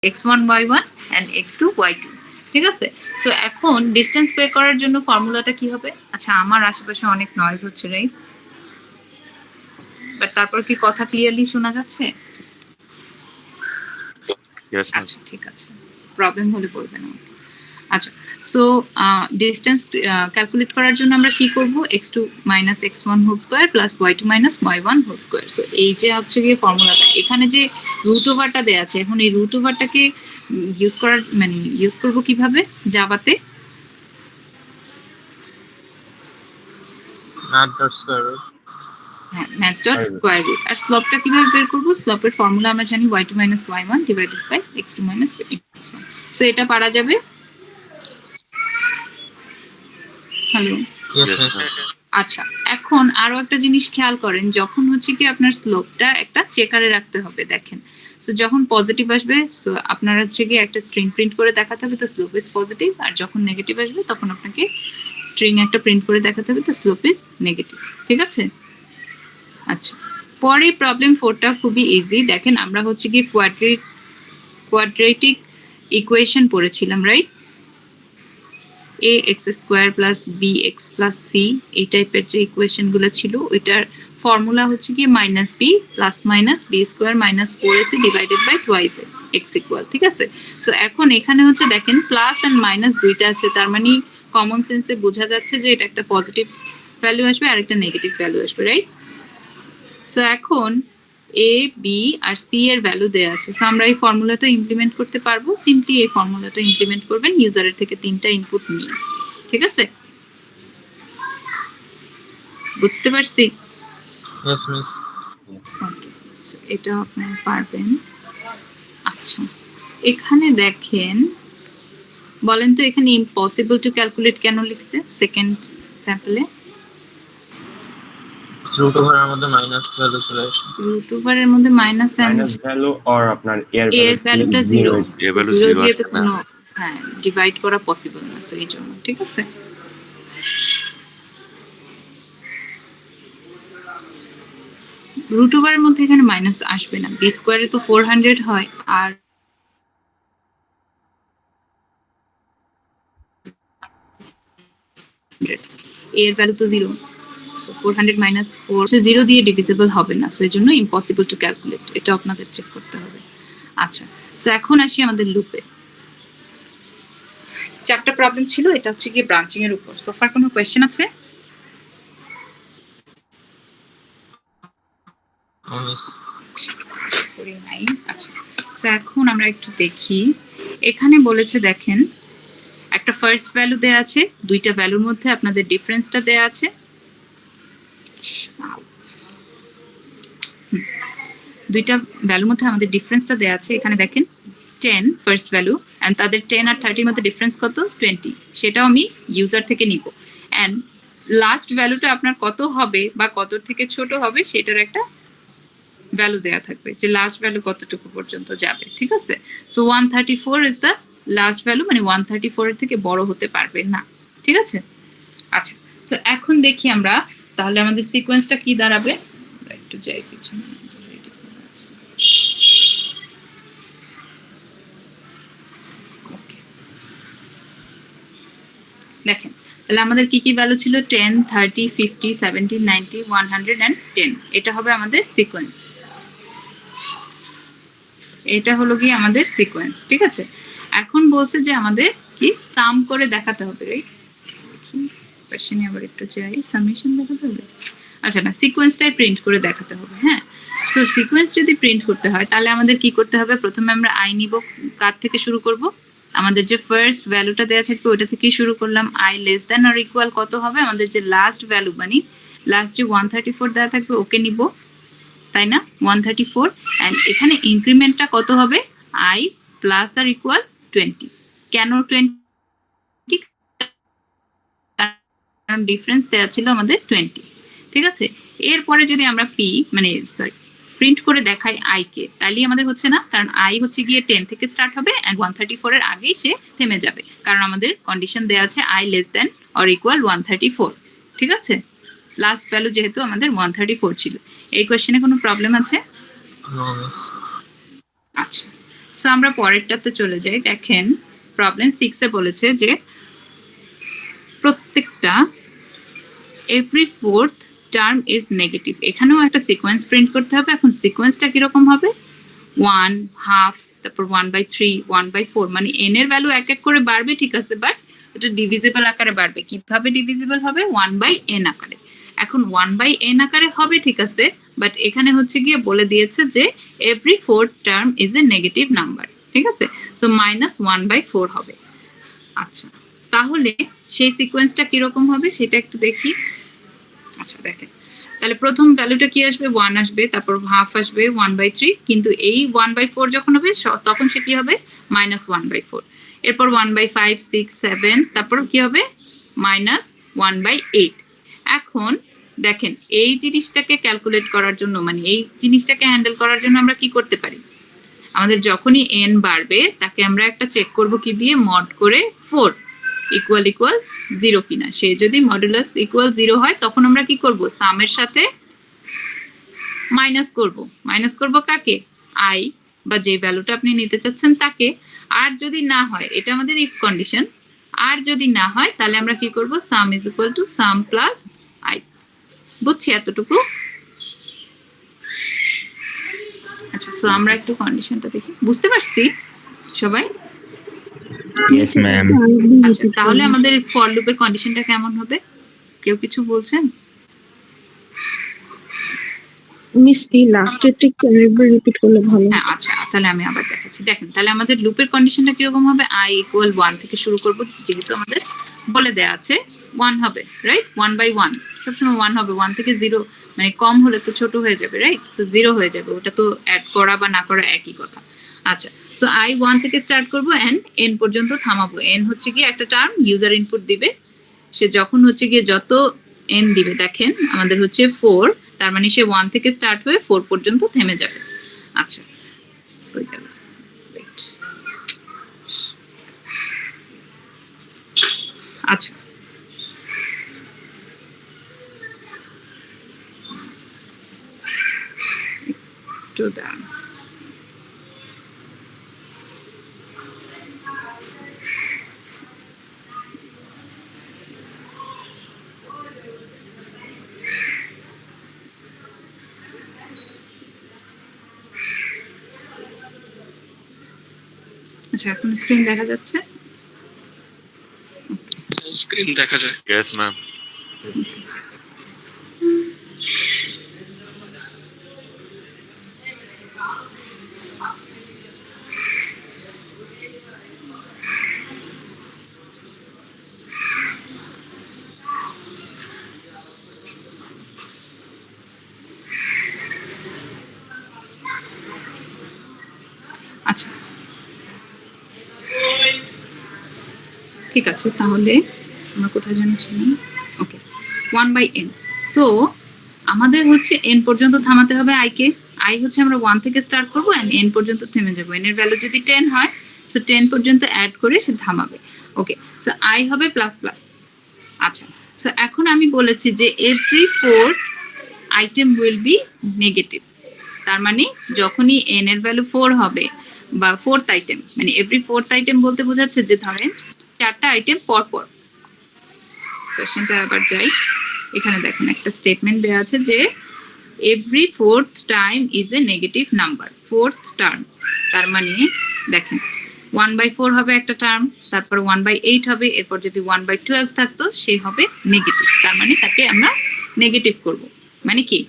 x1 y1 and x2 y2 ঠিক আছে। So এখন ডিসটেন্স বের করার জন্য ফর্মুলাটা কি হবে? আচ্ছা আমার আশেপাশে অনেক নয়েজ হচ্ছে রাইট, বাট তারপর কি কথা ক্লিয়ারলি শোনা যাচ্ছে? আচ্ছা ঠিক আছে, প্রবলেম হলে বলবেন আমাকে। আচ্ছা সো ডিসটেন্স ক্যালকুলেট করার জন্য আমরা কি করব? x2 minus x1 whole square plus y2 minus y1 whole square. So এই যে হচ্ছে গিয়ে ফর্মুলাটা, এখানে যে রুট ওভারটা দেয়া আছে, এখন এই রুট ওভারটাকে ইউজ করার মানে ইউজ করব কিভাবে জাভাতে? Math dot square root. আর স্লোপটা কিভাবে বের করব? স্লোপের ফর্মুলা আমরা জানি y2 minus y1 divided by x2 minus x1। So এটা পারা যাবে। হ্যালো, আচ্ছা এখন আরো একটা জিনিস খেয়াল করেন, যখন হচ্ছে কি আপনার স্লোপটা একটা চেকারে রাখতে হবে, দেখেন সো যখন পজিটিভ আসবে সো আপনার হচ্ছে কি একটা স্ট্রিং প্রিন্ট করে দেখাতে হবে, তো স্লোপ ইজ পজিটিভ, আর যখন নেগেটিভ আসবে তখন আপনাকে স্ট্রিং একটা প্রিন্ট করে দেখাতে হবে, তো স্লোপ ইজ নেগেটিভ। ঠিক আছে, আচ্ছা পরে প্রবলেম 4টা খুবই ইজি। দেখেন আমরা হচ্ছে কি কোয়াড্রেটিক ইকুয়েশন পড়েছিলাম right, ax square plus bx plus c এই টাইপের যে ইকুয়েশন গুলো ছিল, ওইটার ফর্মুলা হচ্ছে কি minus b plus minus b square minus 4ac divided by twice x equal. ঠিক আছে, সো এখন এখানে হচ্ছে দেখেন প্লাস এন্ড মাইনাস দুইটা আছে, তার মানে কমন সেন্সে বোঝা যাচ্ছে যে এটা একটা পজিটিভ ভ্যালু আসবে আর একটা নেগেটিভ ভ্যালু আসবে রাইট। সো এখন a b আর c এর ভ্যালু দেওয়া আছে, সো আমরা এই ফর্মুলাটা ইমপ্লিমেন্ট করতে পারবো। সিম্পলি এই ফর্মুলাটা ইমপ্লিমেন্ট করবেন ইউজারের থেকে 3টা ইনপুট নিয়ে। ঠিক আছে, বুঝতে পারছি? Yes miss. ওকে, সো এটা আপনারা পারবেন। আচ্ছা এখানে দেখেন, বলেন তো এখানে ইম্পসিবল টু ক্যালকুলেট কেন লিখছে সেকেন্ড স্যাম্পলে? रूट ओवर এর মধ্যে মাইনাস ভ্যালু চলে আসে, রুট ওভারের মধ্যে মাইনাস ভ্যালু আর আপনার এর ভ্যালুটা জিরো, এর ভ্যালু জিরো 0 দিয়ে তো আসে না। কোনো হ্যাঁ ডিভাইড করা পসিবল না, সো এই জন্য। ঠিক আছে, রুট ওভারের মধ্যে এখানে মাইনাস আসবে না, বি স্কোয়ারে তো 400 হয়, আর এর ভ্যালু তো জিরো, সো 400 মাইনাস 4 জিরো দিয়ে ডিভিজিবল হবে না, সো এই জন্য ইম্পসিবল টু ক্যালকুলেট, এটা আপনাদের চেক করতে হবে। আচ্ছা সো এখন আসি আমাদের লুপে। 4টা প্রবলেম ছিল, এটা হচ্ছে গিয়ে ব্রাঞ্চিং এর উপর। সোফার কোনো কোয়েশ্চেন আছে? মিস। করি নাই। আচ্ছা তো এখন আমরা একটু দেখি, এখানে বলেছে দেখেন একটা ফার্স্ট ভ্যালু দেয়া আছে, দুইটা ভ্যালুর মধ্যে আপনাদের ডিফারেন্সটা দেয়া আছে। দুইটা ভ্যালুর মধ্যে আমাদের ডিফারেন্সটা দেয়া আছে, এখানে দেখেন 10 ফার্স্ট ভ্যালু, এন্ড তাদের 10 আর 30 এর মধ্যে ডিফারেন্স কত? 20। সেটাও আমি ইউজার থেকে নিব, এন্ড লাস্ট ভ্যালুটা আপনার কত হবে বা কত থেকে ছোট হবে সেটার একটা ভ্যালু দেয়া থাকবে, যে লাস্ট ভ্যালু কতটুকু পর্যন্ত যাবে। ঠিক আছে, so 134 is the last value, মানে 134 এর থেকে বড় হতে পারবে না। ঠিক আছে, আচ্ছা সো এখন দেখি আমরা তাহলে আমাদের সিকোয়েন্সটা কি দাঁড়াবে। একটু যাই পিছনে, দেখেন তাহলে আমাদের কি কি ভ্যালু ছিল? 10 30 50 70 90 100 and 10। এটা হবে আমাদের সিকোয়েন্স, এটা হলো কি আমাদের সিকোয়েন্স। ঠিক আছে, এখন বলছে যে আমাদের কি সাম করে দেখাতে হবে রাইট। কোশ্চেনে আবার একটু চাই, সামেশন দেখাতে হবে। আচ্ছা না, সিকোয়েন্সটাই প্রিন্ট করে দেখাতে হবে। হ্যাঁ, সো সিকোয়েন্স যদি প্রিন্ট করতে হয় তাহলে আমাদের কি করতে হবে? প্রথমে আমরা আই নিব, কার থেকে শুরু করব? আমাদের যে ফার্স্ট ভ্যালুটা দেওয়া থাকবে ওটা থেকেই শুরু করলাম। I less than or equal কত হবে? আমাদের যে লাস্ট ভ্যালু, মানে লাস্ট যে 134 দেওয়া থাকবে ওকে নিব, তাই না? 134, এন্ড এখানে ইনক্রিমেন্টটা কত হবে? I plus R equal 20। কেন 20? কারণ ডিফারেন্স দেওয়া ছিল আমাদের 20। ঠিক আছে, এরপরে যদি আমরা প্রিন্ট করে দেখাই আই কে, তাইলে আমাদের হচ্ছে না, কারণ আই হচ্ছে গিয়ে 10 থেকে স্টার্ট হবে এন্ড 134 এর আগেই সে থেমে যাবে, কারণ আমাদের কন্ডিশন দেওয়া আছে I less than or equal 134। ঠিক আছে, লাস্ট ভ্যালু যেহেতু আমাদের 134 ছিল। এই কোশ্চেনে কোনো প্রবলেম আছে? No miss. আচ্ছা সো আমরা পরেরটাতে চলে যাই। দেখেন প্রবলেম 6 এ বলেছে যে প্রত্যেকটা every fourth term is negative. এখানেও একটা সিকোয়েন্স প্রিন্ট করতে হবে। এখন সিকোয়েন্সটা কিরকম হবে? 1 হাফ, তারপর 1/3, 1/4, মানে n এর ভ্যালু এক এক করে বাড়বে, ঠিক আছে, বাট এটা ডিভিজিবল আকারে বাড়বে। কিভাবে ডিভিজিবল হবে? 1/n আকারে। এখন 1/n আকারে হবে, ঠিক আছে, বাট এখানে হচ্ছে গিয়ে বলে দিয়েছে যে every fourth term is a negative number, ঠিক আছে, সো -1/4 হবে। আচ্ছা, তাহলে সেই সিকোয়েন্সটা কিরকম হবে সেটা একটু দেখি। আচ্ছা দেখেন, তাহলে প্রথম ভ্যালুটা কি আসবে? 1 আসবে, তারপর হাফ আসবে 1/3, কিন্তু এই 1/4 যখন হবে তখন সে কি হবে? -1/4। এরপর 1/5, 6, 7, তারপর কি হবে? -1/8। এখন দেখেন এই জিনিসটাকে ক্যালকুলেট করার জন্য, মানে এই জিনিসটাকে হ্যান্ডেল করার জন্য আমরা কি করতে পারি? আমাদের যখনই n বাড়বে তাকে আমরা একটা চেক করব কি দিয়ে? মড করে 4 ইকুয়াল 0 কিনা। সে যদি মডুলাস ইকুয়াল 0 হয় তখন আমরা কি করব? সামের সাথে মাইনাস করব কাকে? i, বা যে ভ্যালুটা আপনি নিতে চাচ্ছেন তাকে। আর যদি না হয়, এটা আমাদের ইফ কন্ডিশন, আর যদি না হয় তাহলে আমরা কি করব? সাম is equal to some plus i। বুঝছি এতটুকু? আচ্ছা, সো আমরা একটু কন্ডিশনটা দেখি। বুঝতে পারছি সবাই? Yes, ma'am. আচ্ছা, তাহলে আমাদের ফর লুপের কন্ডিশনটা কেমন হবে? কেউ কিছু বলছেন? মিস এই লাস্টেরটা একটু আরেকবার রিপিট করলে ভালো। হ্যাঁ, আচ্ছা, তাহলে আমি আবার দেখাচ্ছি। দেখেন, তাহলে আমাদের লুপের কন্ডিশনটা কিরকম হবে? i ইকুয়াল 1 থেকে শুরু করব, যেহেতু আমাদের বলে দেয়া আছে 1 হবে, রাইট? 1/1 সবসময় 1 হবে। 1 থেকে 0 মানে কম হলে তো ছোট হয়ে যাবে, রাইট? সো 0 হয়ে যাবে, ওটা তো অ্যাড করা বা না করা একই কথা। আচ্ছা, সো i 1 থেকে স্টার্ট করব এন্ড n পর্যন্ত থামাবো। n হচ্ছে গিয়ে একটা টার্ম, ইউজার ইনপুট দিবে। সে যখন হচ্ছে গিয়ে যত n দিবে, দেখেন আমাদের হচ্ছে 4, তার মানে সে 1 থেকে স্টার্ট হয়ে 4 পর্যন্ত থেমে যাবে। আচ্ছা, হয়ে গেল। Wait. আচ্ছা, একটু দাঁড়ান। আচ্ছা, এখন স্ক্রিন দেখা যাচ্ছে? স্ক্রিন দেখা যায়। Yes, ma'am. আচ্ছা, ঠিক আছে, তাহলে আমরা কোথায় যেন ছিলাম? ওকে, 1/n। সো আমাদের হচ্ছে n পর্যন্ত থামাতে হবে i কে। i হচ্ছে আমরা 1 থেকে স্টার্ট করব এন্ড n পর্যন্ত থেমে যাব। n এর ভ্যালু যদি 10 হয়, সো 10 পর্যন্ত অ্যাড করে সে থামাবে। ওকে, সো i হবে প্লাস প্লাস। আচ্ছা, সো এখন আমি বলেছি যে every fourth item will be negative. তার মানে যখনই n এর ভ্যালু 4 হবে, বা ফোর্থ আইটেম, মানে এভরি ফোর্থ আইটেম বলতে বোঝাচ্ছে যে ধরেন 4টা আইটেম পর পর। কোশ্চেনটা আবার যাই, এখানে দেখেন একটা স্টেটমেন্ট দেওয়া আছে যে every fourth time is a negative number. Fourth term, তার মানে দেখেন 1/4 হবে একটা টার্ম, তারপর 1/8 হবে, এরপর যদি 1/12 থাকতো সে হবে নেগেটিভ। তার মানে তাকে আমরা নেগেটিভ করব, মানে কি?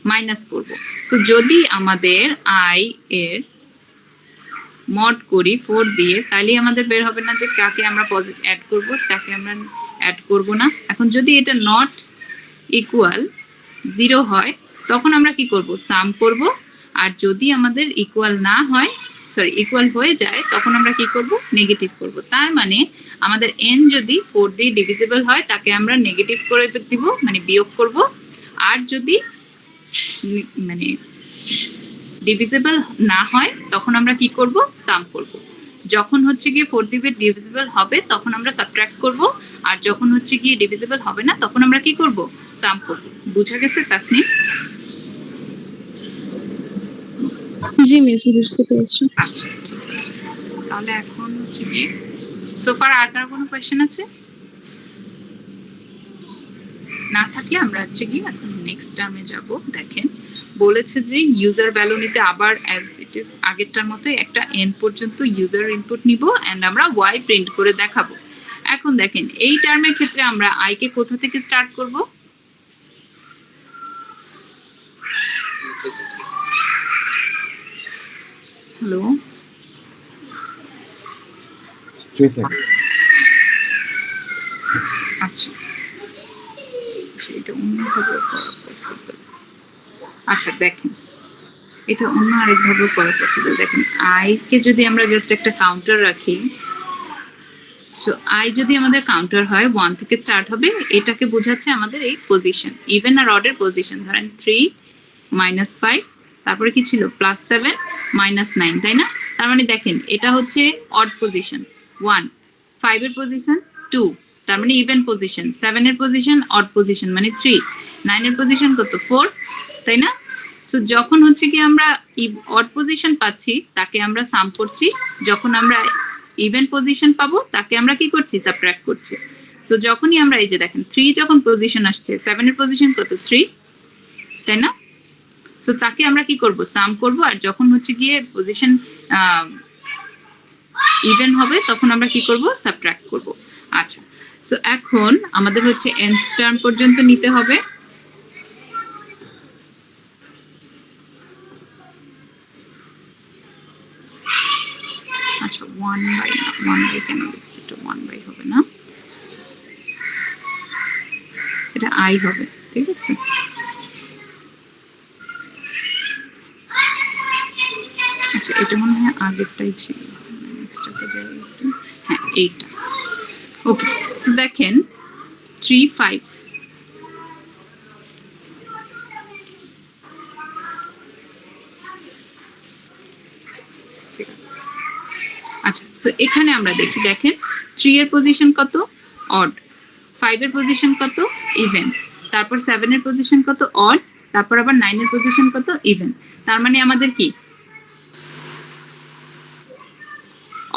মাইনাস করব। সো যদি আমাদের i এর মড করি 4 দিয়ে, তাহলে আমাদের বের হবে না যে কাকে আমরা পজিটিভ অ্যাড করব, তাকে আমরা অ্যাড করব না। এখন যদি এটা নট ইকুয়াল 0 হয় তখন আমরা কি করব? সাম করব। আর যদি আমাদের ইকুয়াল না হয়, সরি ইকুয়াল হয়ে যায়, তখন আমরা কি করব? নেগেটিভ করব। তার মানে আমাদের n যদি 4 দিয়ে ডিভিজিবল হয় তাকে আমরা নেগেটিভ করে দিব, মানে বিয়োগ করব। আর যদি মানে ডিভিজিবল না হয় তখন আমরা কি করব? সাম করব। যখন হচ্ছে গিয়ে 4 দিয়ে ডিভিজিবল হবে তখন আমরা সাবট্রাক্ট করব, আর যখন হচ্ছে গিয়ে ডিভিজিবল হবে না তখন আমরা কি করব? সাম করব। বুঝা গেছে তাসনিম? জি মিস, বুঝতে পেরেছি। আচ্ছা, ঠিক তাহলে এখন হচ্ছে কি সোফার আর কার কোনো কোয়েশ্চেন আছে? না থাকলে আমরা হচ্ছে কি এখন নেক্সট টার্মে যাব। দেখেন বলেছে যে ইউজার ভ্যালু নিতে আবার অ্যাজ ইট ইজ আগেরটার মতো একটা এন পর্যন্ত ইউজার ইনপুট নিব এন্ড আমরা ওয়াই প্রিন্ট করে দেখাবো। এখন দেখেন এই টার্মের ক্ষেত্রে আমরা আই কে কোথা থেকে স্টার্ট করব? হ্যালো, আচ্ছা এটা অন্যভাবে করা পসিবল। আচ্ছা দেখেন এটা অন্য আরেকভাবে করা পসিবল। দেখেন আই কে যদি আমরা জাস্ট একটা কাউন্টার রাখি, সো আই যদি আমাদের কাউন্টার হয় 1 থেকে স্টার্ট হবে, এটাকে বোঝাচ্ছে আমাদের এই পজিশন, ইভেন আর অডের পজিশন। ধরেন 3 -5 তারপরে কি ছিল +7 -9, তাই না? তার মানে দেখেন এটা হচ্ছে অড পজিশন 1, 5 এর পজিশন 2 তার মানে ইভেন পজিশন, 7 এর পজিশন অড পজিশন মানে 3, 9 এর পজিশন কত 4, তাই না? সো যখন হচ্ছে কি আমরা অড পজিশন পাচ্ছি তাকে আমরা সাম করছি, যখন আমরা ইভেন পজিশন পাবো তাকে আমরা কি করছি সাবট্রাক্ট করছি। তো যখনই আমরা এই যে দেখেন 3 যখন পজিশন আসছে 7 এর পজিশন কত 3, তাই না? সো তাকে আমরা কি করব সাম করব, আর যখন হচ্ছে গিয়ে পজিশন ইভেন হবে তখন আমরা কি করব সাবট্রাক্ট করব। আচ্ছা সো এখন আমাদের হচ্ছে nth টার্ম পর্যন্ত নিতে হবে। আচ্ছা 1/, না 1/, কেন লিখছি? এটা 1/, হবে না, এটা i হবে, ঠিক আছে? আচ্ছা এটা মনে হয় আগেরটাই ছিল, নেক্সটটাতে যাই একটু। হ্যাঁ এইটা ওকে। সো দেখেন 3, 5 ঠিক আছে। আচ্ছা সো এখানে আমরা দেখি, দেখেন 3 এর পজিশন কত অড, 5 এর পজিশন কত ইভেন, তারপর 7 এর পজিশন কত অড, তারপর আবার 9 এর পজিশন কত ইভেন। তার মানে আমাদের কি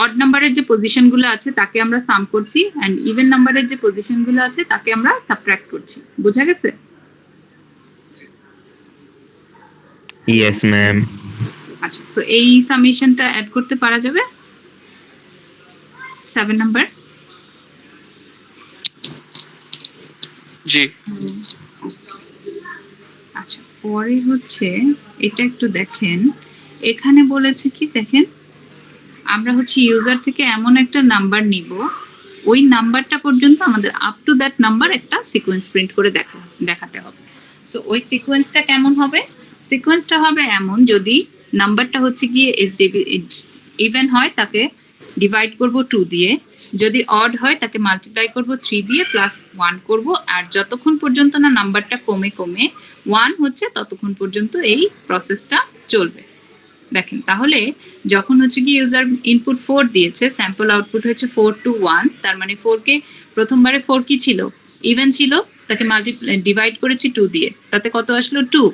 অড নাম্বারের যে পজিশনগুলো আছে তাকে আমরা সাম করছি এন্ড ইভেন নাম্বারের যে পজিশনগুলো আছে তাকে আমরা সাবট্রাক্ট করছি। বোঝা গেছে? Yes, ma'am. আচ্ছা সো এই সামেশনটা অ্যাড করতে পারা যাবে 7 নাম্বার। জি। আচ্ছা পরে হচ্ছে এটা একটু দেখেন, এখানে বলেছে কি দেখেন আমরা হচ্ছে ইউজার থেকে এমন একটা নাম্বার নিব, ওই নাম্বারটা পর্যন্ত আমাদের আপ টু দ্যাট নাম্বার একটা সিকোয়েন্স প্রিন্ট করে দেখাতে হবে। সো ওই সিকোয়েন্সটা কেমন হবে? সিকোয়েন্সটা হবে এমন, যদি নাম্বারটা হচ্ছে গিয়ে এসডিবি ইভেন হয় তাকে ডিভাইড করব 2 দিয়ে, যদি অড হয় তাকে মাল্টিপ্লাই করব 3 দিয়ে +1 করব, আর যতক্ষণ পর্যন্ত না নাম্বারটা কমে কমে 1 হচ্ছে ততক্ষণ পর্যন্ত এই প্রসেসটা চলবে। দেখেন তাহলে যখন হচ্ছে কি ইউজার ইনপুট 4 দিয়েছে, স্যাম্পল আউটপুট হচ্ছে 4 to 1, তার মানে 4 কে প্রথমবারে 4 কি ছিল ইভেন ছিল, তাকে ডিভাইড করেছি 2 দিয়ে, তাতে কত আসলো 2।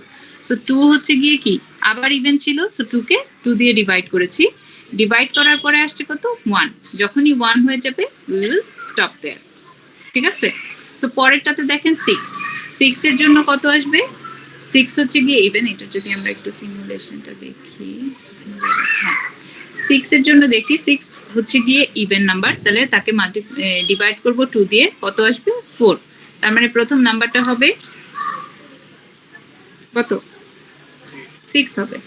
সো 2 হচ্ছে গিয়ে কি আবার ইভেন ছিল, সো 2 কে 2 দিয়ে ডিভাইড করেছি, ডিভাইড করার পরে আসছে কত 1, যখনই 1 হয়ে যাবে উই উইল স্টপ देयर, ঠিক আছে? সো পরেরটাতে দেখেন 6 এর জন্য কত আসবে 6 হচ্ছে গিয়ে ইভেন, এটা যদি আমরা একটু সিমুলেশনটা দেখি, হ্যাঁ 6 এর জন্য দেখি 6 হচ্ছে গিয়ে ইভেন নাম্বার, তাহলে তাকে ডিভাইড করব 2 দিয়ে, কত আসবে 4, তার মানে প্রথম নাম্বারটা হবে কত 6 হবে,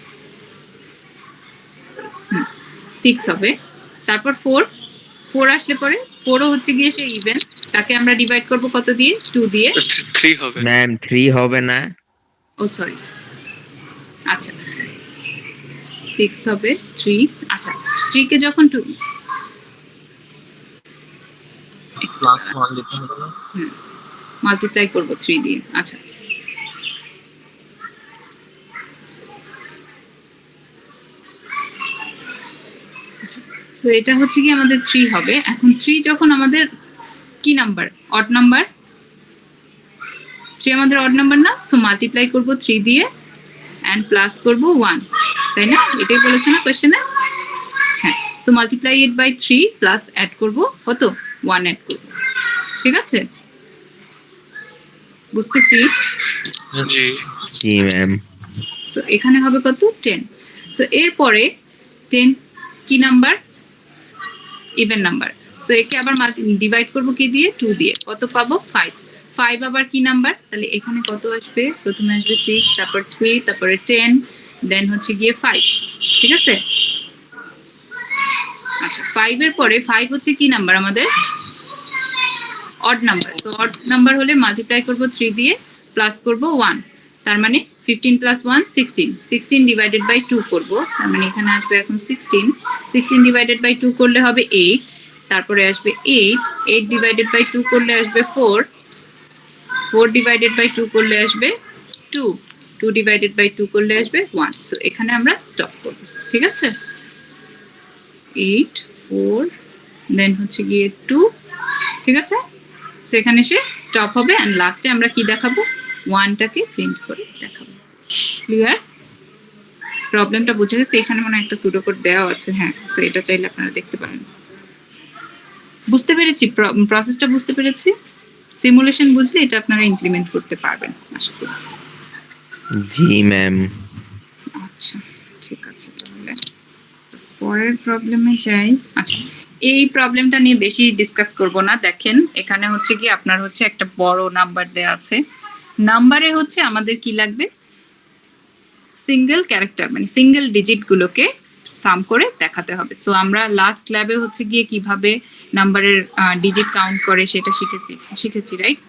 6 হবে, তারপর 4 আসলে পরে 4ও হচ্ছে গিয়ে সে ইভেন, তাকে আমরা ডিভাইড করব কত দিয়ে 2 দিয়ে, 3 হবে। Ma'am, 3 হবে না। ও সরি, আচ্ছা 6 হবে 3, আচ্ছা 3 কে যখন 2 +1 দিতে হবে না? মাল্টিপ্লাই করব 3 দিয়ে। আচ্ছা সো এটা হচ্ছে কি আমাদের 3 হবে। এখন 3 যখন আমাদের কি নাম্বার অড নাম্বার, 3 আমাদের অড নাম্বার না, সো মাল্টিপ্লাই করব 3 দিয়ে এন্ড প্লাস করব 1, তাই না? এটাই বলেছে না কোশ্চেনে? হ্যাঁ so multiply it by 3 plus add করব কত 1 অ্যাড করব, ঠিক আছে? বুঝতেছি? জি জি ম্যাম। সো এখানে হবে কত 10। সো এরপরে 10 কি নাম্বার? Even number. সো একে আবার ডিভাইড করব কি দিয়ে? 2 দিয়ে। কত পাবো? 5। 5 আবার কি নাম্বার? তাহলে এখানে কত আসবে? প্রথমে আসবে 6, তারপর 3, তারপরে 10, দেন হচ্ছে গিয়ে 5, ঠিক আছে? আচ্ছা 5 এর পরে 5 হচ্ছে কি নাম্বার আমাদের? Odd number. So odd number হলে মাল্টিপ্লাই করব 3 দিয়ে, প্লাস করব 1, তার মানে 15 প্লাস 1 16। 16 ডিভাইডেড বাই 2 করব, তার মানে এখানে আসবে এখন 16। 16 ডিভাইডেড বাই 2 করলে হবে 8, তারপরে আসবে 8, 8 ডিভাইডেড বাই 2 করলে আসবে 4, 4 ডিভাইডেড বাই 2 করলে আসবে 2, 2 ডিভাইডেড বাই 2 করলে আসবে 1। সো এখানে আমরা স্টপ করব, ঠিক আছে? 8 4 দেন হচ্ছে গিয়ে 2, ঠিক আছে? সো এখানে এসে স্টপ হবে এন্ড লাস্টে আমরা কি দেখাবো? 1টাকে প্রিন্ট করে দেখাবো। ক্লিয়ার? প্রবলেমটা বুঝে গেছে? এখানে মনে হয় একটা সুডো কোড দেওয়া আছে, হ্যাঁ। সো এটা চাইলে আপনারা দেখতে পারেন। বুঝতে পেরেছি, প্রসেসটা বুঝতে পেরেছি। সিমুলেশন বুঝলে এটা আপনারা ইমপ্লিমেন্ট করতে পারবেন আশা করি। জি ম্যাম। আচ্ছা ঠিক আছে, তাহলে পরের প্রবলেমে যাই। আচ্ছা এই প্রবলেমটা নিয়ে বেশি ডিসকাস করব না। দেখেন এখানে হচ্ছে কি আপনার হচ্ছে একটা বড় নাম্বার দেয়া আছে। নাম্বারে হচ্ছে আমাদের কি লাগবে? সিঙ্গেল ক্যারেক্টার মানে সিঙ্গেল ডিজিট গুলোকে সাম করে দেখাতে হবে। সো আমরা লাস্ট ল্যাবে হচ্ছে গিয়ে কিভাবে নাম্বারের ডিজিট কাউন্ট করে সেটা শিখেছি রাইট?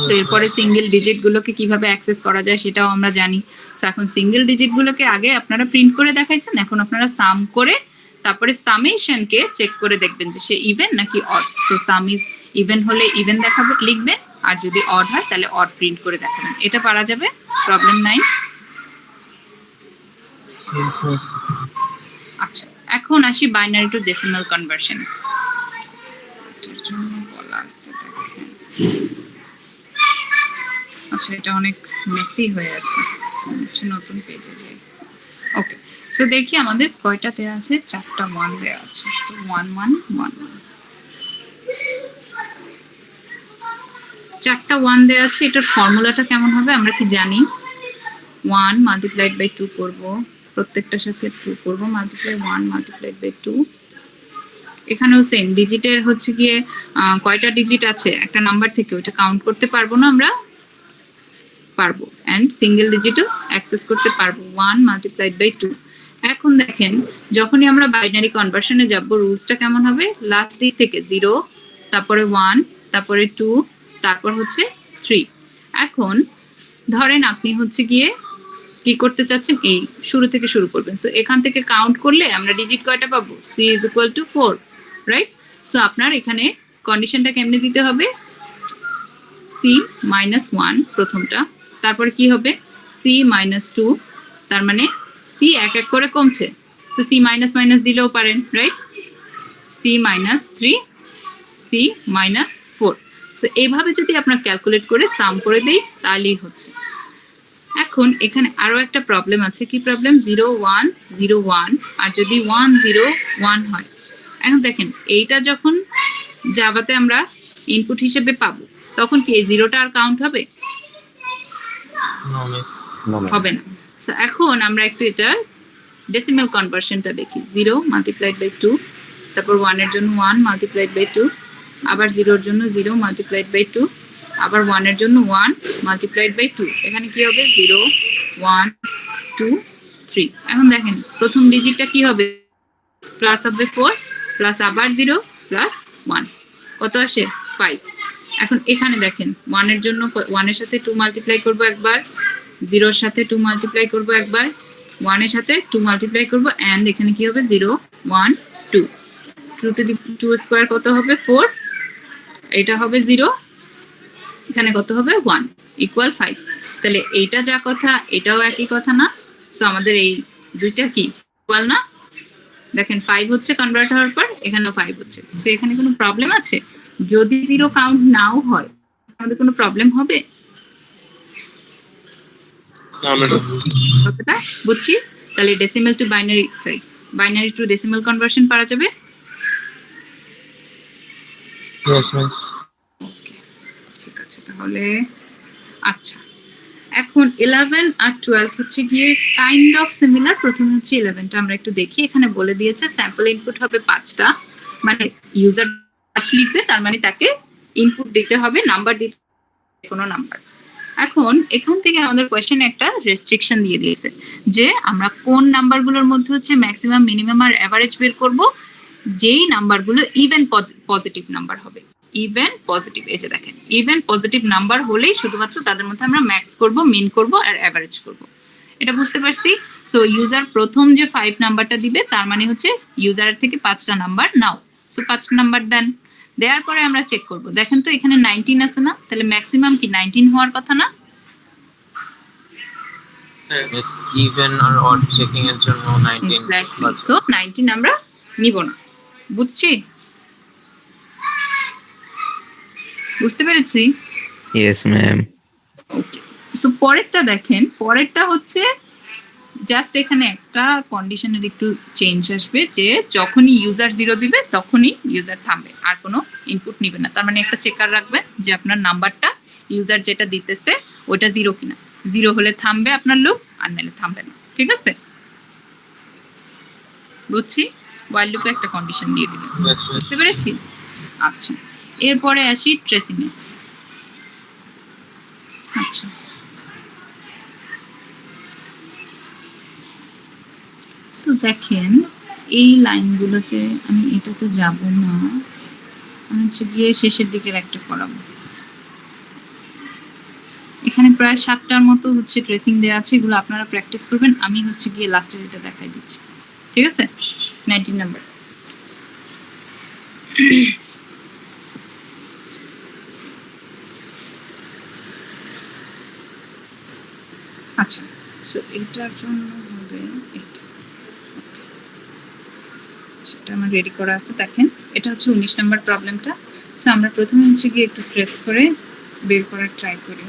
সো এরপরে সিঙ্গেল ডিজিট গুলোকে কিভাবে অ্যাক্সেস করা যায় সেটাও আমরা জানি। সো এখন সিঙ্গেল ডিজিট গুলোকে আগে আপনারা প্রিন্ট করে দেখাইছেন, এখন আপনারা সাম করে তারপরে সামেশনকে চেক করে দেখবেন যে সে ইভেন নাকি অড। তো সাম ইজ ইভেন হলে ইভেন দেখাবে লিখবেন, আর যদি অড হয় তাহলে অড প্রিন্ট করে দেখাবেন। এটা পারা যাবে, প্রবলেম নাই। আচ্ছা এখন আসি বাইনারি টু ডেসিমাল কনভার্সন। এটার জন্য বলা আছে দেখেন। আচ্ছা এটা অনেক মেসি হয়ে আছে, নতুন পেজে যাই। ওকে সো দেখি আমাদের কয়টা দেওয়া আছে? 4টা 1 দেওয়া আছে। সো 1 1 1 1, 4টা 1 দেওয়া আছে। এটার ফর্মুলাটা কেমন হবে আমরা কি জানি? 1 মাল্টিপ্লাইড বাই 2 করব, প্রত্যেকটার সাথে 2 করব, মাল্টিপ্লাই 1 মাল্টিপ্লাইড বাই 2। এখানেও সেম ডিজিটের হচ্ছে গিয়ে কয়টা ডিজিট আছে একটা নাম্বার থেকে ওটা কাউন্ট করতে পারবো না আমরা? পারবো। এন্ড সিঙ্গেল ডিজিটও অ্যাক্সেস করতে পারবো। 1 মাল্টিপ্লাইড বাই 2। এখন দেখেন যখনই আমরা বাইনারি কনভার্সনে যাব রুলসটা কেমন হবে? লাস্ট দিক থেকে 0, তারপরে 1, তারপরে 2, তারপর হচ্ছে 3। এখন ধরেন আপনি হচ্ছে গিয়ে কি করতে চাচ্ছেন? এই শুরু থেকে শুরু করবেন। সো এখান থেকে কাউন্ট করলে আমরা ডিজিট কয়টা পাবো? c is equal to 4, right? So আপনার এখানে কন্ডিশনটা কেমনে দিতে হবে? c minus 1 প্রথমটা, তারপর কি হবে? c minus 2, তার মানে c এক এক করে কমছে, তো c মাইনাস মাইনাস দিলেও পারেন, right? c minus 3, c minus 4। So এইভাবে যদি আপনার ক্যালকুলেট করে সাম করে দেই তাহলেই হচ্ছে। এখন এখানে আরো একটা প্রবলেম আছে। কি প্রবলেম? 0 1 0 1 আর যদি 1 0 1 হয়। এখন দেখেন এইটা যখন জাভাতে আমরা ইনপুট হিসেবে পাবো তখন কি এই জিরোটা আর কাউন্ট হবে? হবে না। সো এখন আমরা একটু এটা ডেসিমাল কনভার্সনটা দেখি। 0 মাল্টিপ্লাইড বাই 2, তারপর 1 এর জন্য 1 মাল্টিপ্লাইড বাই 2, আবার 0 এর জন্য 0 মাল্টিপ্লাইড বাই 2, আবার 1 এর জন্য 1 মাল্টিপ্লাইড বাই 2। এখানে কি হবে? 0 1 2 3। এখন দেখেন প্রথম ডিজিটটা কি হবে? প্লাস হবে 4, প্লাস আবার 0 প্লাস 1, কত আসে? 5। এখন এখানে দেখেন 1 এর জন্য 1 এর সাথে 2 মাল্টিপ্লাই করব একবার, 0 এর সাথে 2 মাল্টিপ্লাই করব একবার, 1 এর সাথে 2 মাল্টিপ্লাই করব, এন্ড এখানে কি হবে? 0 1 2, 2 টু দি 2 স্কয়ার কত হবে? 4, এটা হবে 0, এখানে কত হবে? 1 ইকুয়াল 5। তাহলে এইটা যা কথা এটাও একই কথা না? সো আমাদের এই দুইটা কি ইকুয়াল না? দেখেন 5 হচ্ছে কনভার্ট হওয়ার পর, এখানেও 5 হচ্ছে। সো এখানে কোনো প্রবলেম আছে? যদি 0 কাউন্ট নাও হয় আমাদের কোনো প্রবলেম হবে? কতটা বুঝছি? তাহলে decimal two binary binary two decimal conversion পারা যাবে? Yes miss. ওকে, ঠিক আছে তাহলে। আচ্ছা, এখন 11 আর 12 হচ্ছে গিয়ে কাইন্ড অফ সিমিলার। প্রথমে হচ্ছে 11টা আমরা একটু দেখি। এখানে বলে দিয়েছে স্যাম্পল ইনপুট হবে 5টা, মানে ইউজার 5 লিখবে, তার মানে তাকে ইনপুট দিতে হবে, নাম্বার দিতে কোনো নাম্বার। এখন এখান থেকে আমাদের কোয়েশ্চেনে একটা রেস্ট্রিকশন দিয়ে দিয়েছে যে আমরা কোন নাম্বারগুলোর মধ্যে হচ্ছে ম্যাক্সিমাম, মিনিমাম আর এভারেজ বের করব, যেই নাম্বারগুলো ইভেন পজিটিভ নাম্বার হবে। ইভেন পজিটিভ, এই যে দেখেন, ইভেন পজিটিভ নাম্বার হলেই শুধুমাত্র তাদের মধ্যে আমরা ম্যাক্স করব, মিন করব আর এভারেজ করব। এটা বুঝতে পারছি? সো ইউজার প্রথম যে 5 নাম্বারটা দিবে তার মানে হচ্ছে ইউজারের থেকে 5টা নাম্বার নাও। সো 5টা নাম্বার দেন, দেওয়ার পরে আমরা চেক করব। দেখেন তো এখানে 19 আছে না, তাহলে ম্যাক্সিমাম কি 19 হওয়ার কথা না? ইয়েস, ইভেন আর অড চেকিং এর জন্য 19। সো 19 আমরা নিব না। বুঝছি? বুঝতে পেরেছি? Yes, ma'am. ওকে, সো পরেরটা দেখেন। পরেরটা হচ্ছে জাস্ট এখানে একটা কন্ডিশনের একটু চেঞ্জ আসবে যে যখনই ইউজার 0 দিবে তখনই ইউজার থামবে, আর কোনো ইনপুট নিবে না। তার মানে একটা চেকার রাখবে যে আপনার নাম্বারটা ইউজার যেটা দিতেছে ওটা 0 কিনা। 0 হলে থামবে আপনার লুপ, আর নাহলে থামবে না। ঠিক আছে? বুঝছি? ওয়াইল লুপে একটা কন্ডিশন দিয়ে দিলাম। Yes miss. বুঝতে পেরেছি? আচ্ছা, এরপরে আসি ট্রেসিং এ। আচ্ছা, সো দেখেন এই লাইনগুলোতে আমি এটাতে যাব না, আমি হচ্ছে গিয়ে শেষের দিকের একটা করাবো। এখানে প্রায় 7টার মতো হচ্ছে ট্রেসিং দেওয়া আছে, এগুলো আপনারা প্র্যাকটিস করবেন। আমি হচ্ছে গিয়ে লাস্টের এটা দেখাই দিচ্ছি। ঠিক আছে? 19 নাম্বার। আচ্ছা, সো এটার জন্য হবে এটা। সেটা আমার রেডি করা আছে। দেখেন এটা হচ্ছে 19 নাম্বার প্রবলেমটা। সো আমরা প্রথমে হচ্ছে গিয়ে একটু প্রেস করে বের করার ট্রাই করি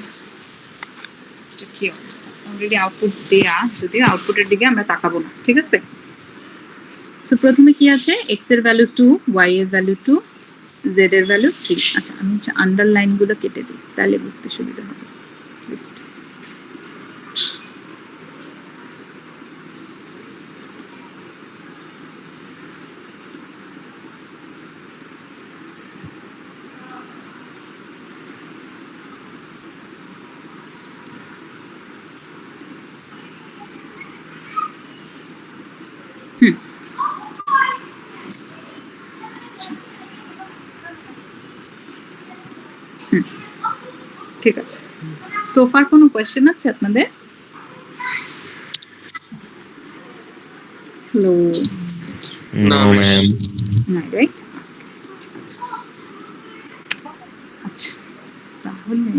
যে কি অবস্থা। অলরেডি আউটপুট দেয়া, যদিও আউটপুটের দিকে আমরা তাকাবো না। ঠিক আছে? সো প্রথমে কি আছে, এক্স এর ভ্যালু 2, ওয়াই এর ভ্যালু 2, জেড এর ভ্যালু 3। আচ্ছা, আমি হচ্ছে আন্ডারলাইন গুলো কেটে দিই, তাহলে বুঝতে সুবিধা হবে। লিস্ট ঠিক আছে। সোফার কোনো কোয়েশ্চেন আছে আপনাদের? হ্যালো? No, No, ma'am. না, রাইট? ঠিক আছে। আচ্ছা, তাহলে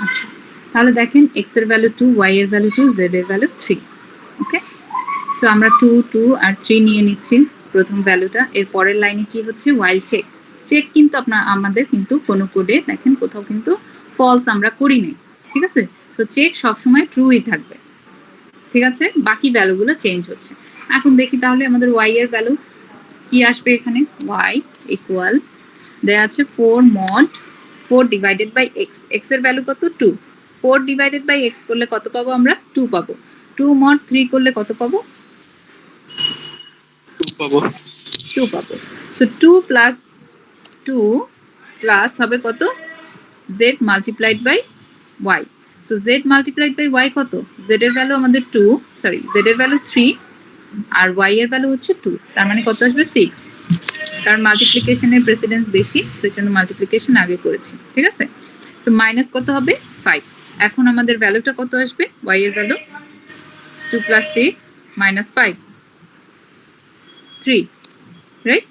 আচ্ছা, তাহলে দেখেন এক্স এর ভ্যালু 2, ওয়াই এর ভ্যালু 2, জেড এর ভ্যালু 3। ওকে, সো আমরা 2, 2 আর 3 নিয়ে নিচ্ছি প্রথম ভ্যালুটা। এর পরের লাইনে কি হচ্ছে, ওয়াইল চেক। চেক কিন্তু আমাদের কিন্তু কোনো কোডে দেখেন কোথাও কিন্তু ফলস আমরা করি নাই। ঠিক আছে? সো চেক সবসময় ট্রুই থাকবে। ঠিক আছে? বাকি ভ্যালুগুলো চেঞ্জ হচ্ছে। এখন দেখি তাহলে আমাদের ওয়াই এর ভ্যালু কি আসবে এখানে। ওয়াই ইকুয়াল দেয়া আছে 4 mod 4 divided by X. X এর ভ্যালু কত? 2। 4 ডিভাইডেড বাই এক্স করলে কত পাবো আমরা? 2 পাবো। 2 mod 3 করলে কত পাবো? 2 পাবো। 2 পাবো। সো 2 প্লাস 2 প্লাস হবে কত? z multiplied by y। So z multiplied by y কত? z এর ভ্যালু আমাদের 2, সরি z এর ভ্যালু 3 আর y এর ভ্যালু হচ্ছে 2, তার মানে কত আসবে? 6। কারণ মাল্টিপ্লিকেশনের প্রেসিডেন্স বেশি, সেজন্য মাল্টিপ্লিকেশন আগে করেছি। ঠিক আছে? সো মাইনাস কত হবে? 5। এখন আমাদের ভ্যালুটা কত আসবে? y এর value 2 plus 6 minus 5, 3, right?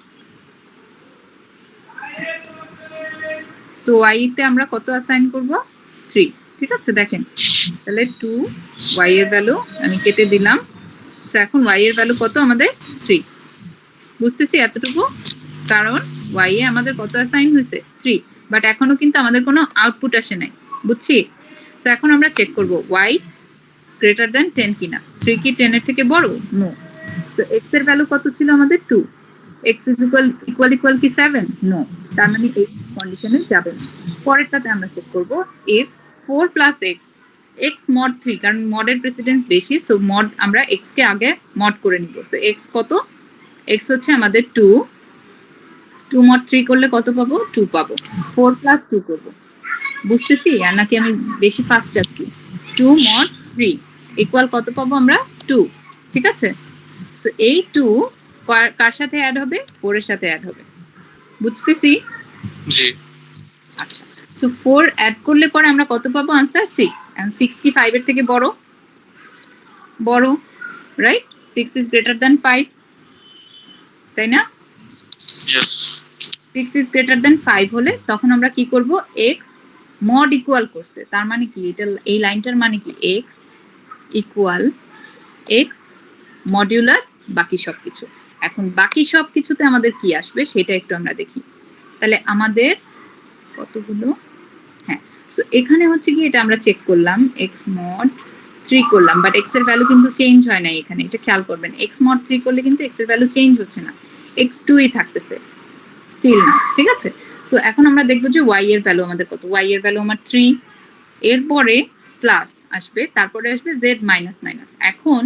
So y তে আমরা কত অ্যাসাইন করব? 3। ঠিক আছে? দেখেন তাহলে 2 y এর ভ্যালু আমি কেটে দিলাম। সো এখন y এর ভ্যালু কত আমাদের? 3। বুঝতেছি এতটুকু? কারণ y এ আমাদের কত অ্যাসাইন হয়েছে 3, বাট এখনো কিন্তু আমাদের কোনো আউটপুট আসে নাই, বুঝছি? সো এখন আমরা চেক করব y গ্রেটার দ্যান 10 কিনা। 3 কি 10 এর থেকে বড়? নো। সো x এর ভ্যালু কত ছিল আমাদের 2, x ইজ ইকুয়াল কি 7? নো। তার মানে এই কন্ডিশনে যাবে না। পরেরটাতে আমরা চেক করব if 4 plus x, x mod 3, কারণ মডের প্রেসিডেন্স বেশি, সো মড আমরা x কে আগে মড করে নিব। সো x কত? x হচ্ছে আমাদের 2, 2 mod 3 করলে কত পাবো? 2 পাবো। 4 প্লাস 2 করব, বুঝতেছি আর নাকি আমি বেশি ফাস্ট যাচ্ছি? 2 mod 3 ইকুয়াল কত পাবো আমরা? 2, ঠিক আছে? সো এই 2 কার সাথে অ্যাড হবে? 4 এর সাথে অ্যাড হবে, বুঝতেছি? জি। আচ্ছা, সো 4 অ্যাড করলে পরে আমরা কত পাবো? আনসার 6। এন্ড 6 কি 5 এর থেকে বড়? বড়, রাইট? 6 ইজ গ্রেটার দ্যান 5, তাই না? ইয়েস। 6 ইজ গ্রেটার দ্যান 5 হলে তখন আমরা কি করব? x mod ইকুয়াল করছে, তার মানে কি এটা, এই লাইনটার মানে কি x ইকুয়াল x মডিউলাস বাকি সবকিছু। এখন বাকি সবকিছুতে আমাদের কি আসবে সেটা একটু আমরা দেখি। তাহলে আমাদের কতগুলো, হ্যাঁ, সো এখানে হচ্ছে কি এটা আমরা চেক করলাম x mod 3 করলাম, বাট x এর ভ্যালু কিন্তু চেঞ্জ হয় না এখানে, এটা খেয়াল করবেন। x mod 3 করলে কিন্তু x এর ভ্যালু চেঞ্জ হচ্ছে না, x2 ই থাকতেছে স্টিল না, ঠিক আছে? সো এখন আমরা দেখবো যে y এর ভ্যালু আমাদের কত। y এর ভ্যালু আমার 3, এরপরে প্লাস আসবে, তারপরে আসবে z মাইনাস মাইনাস। এখন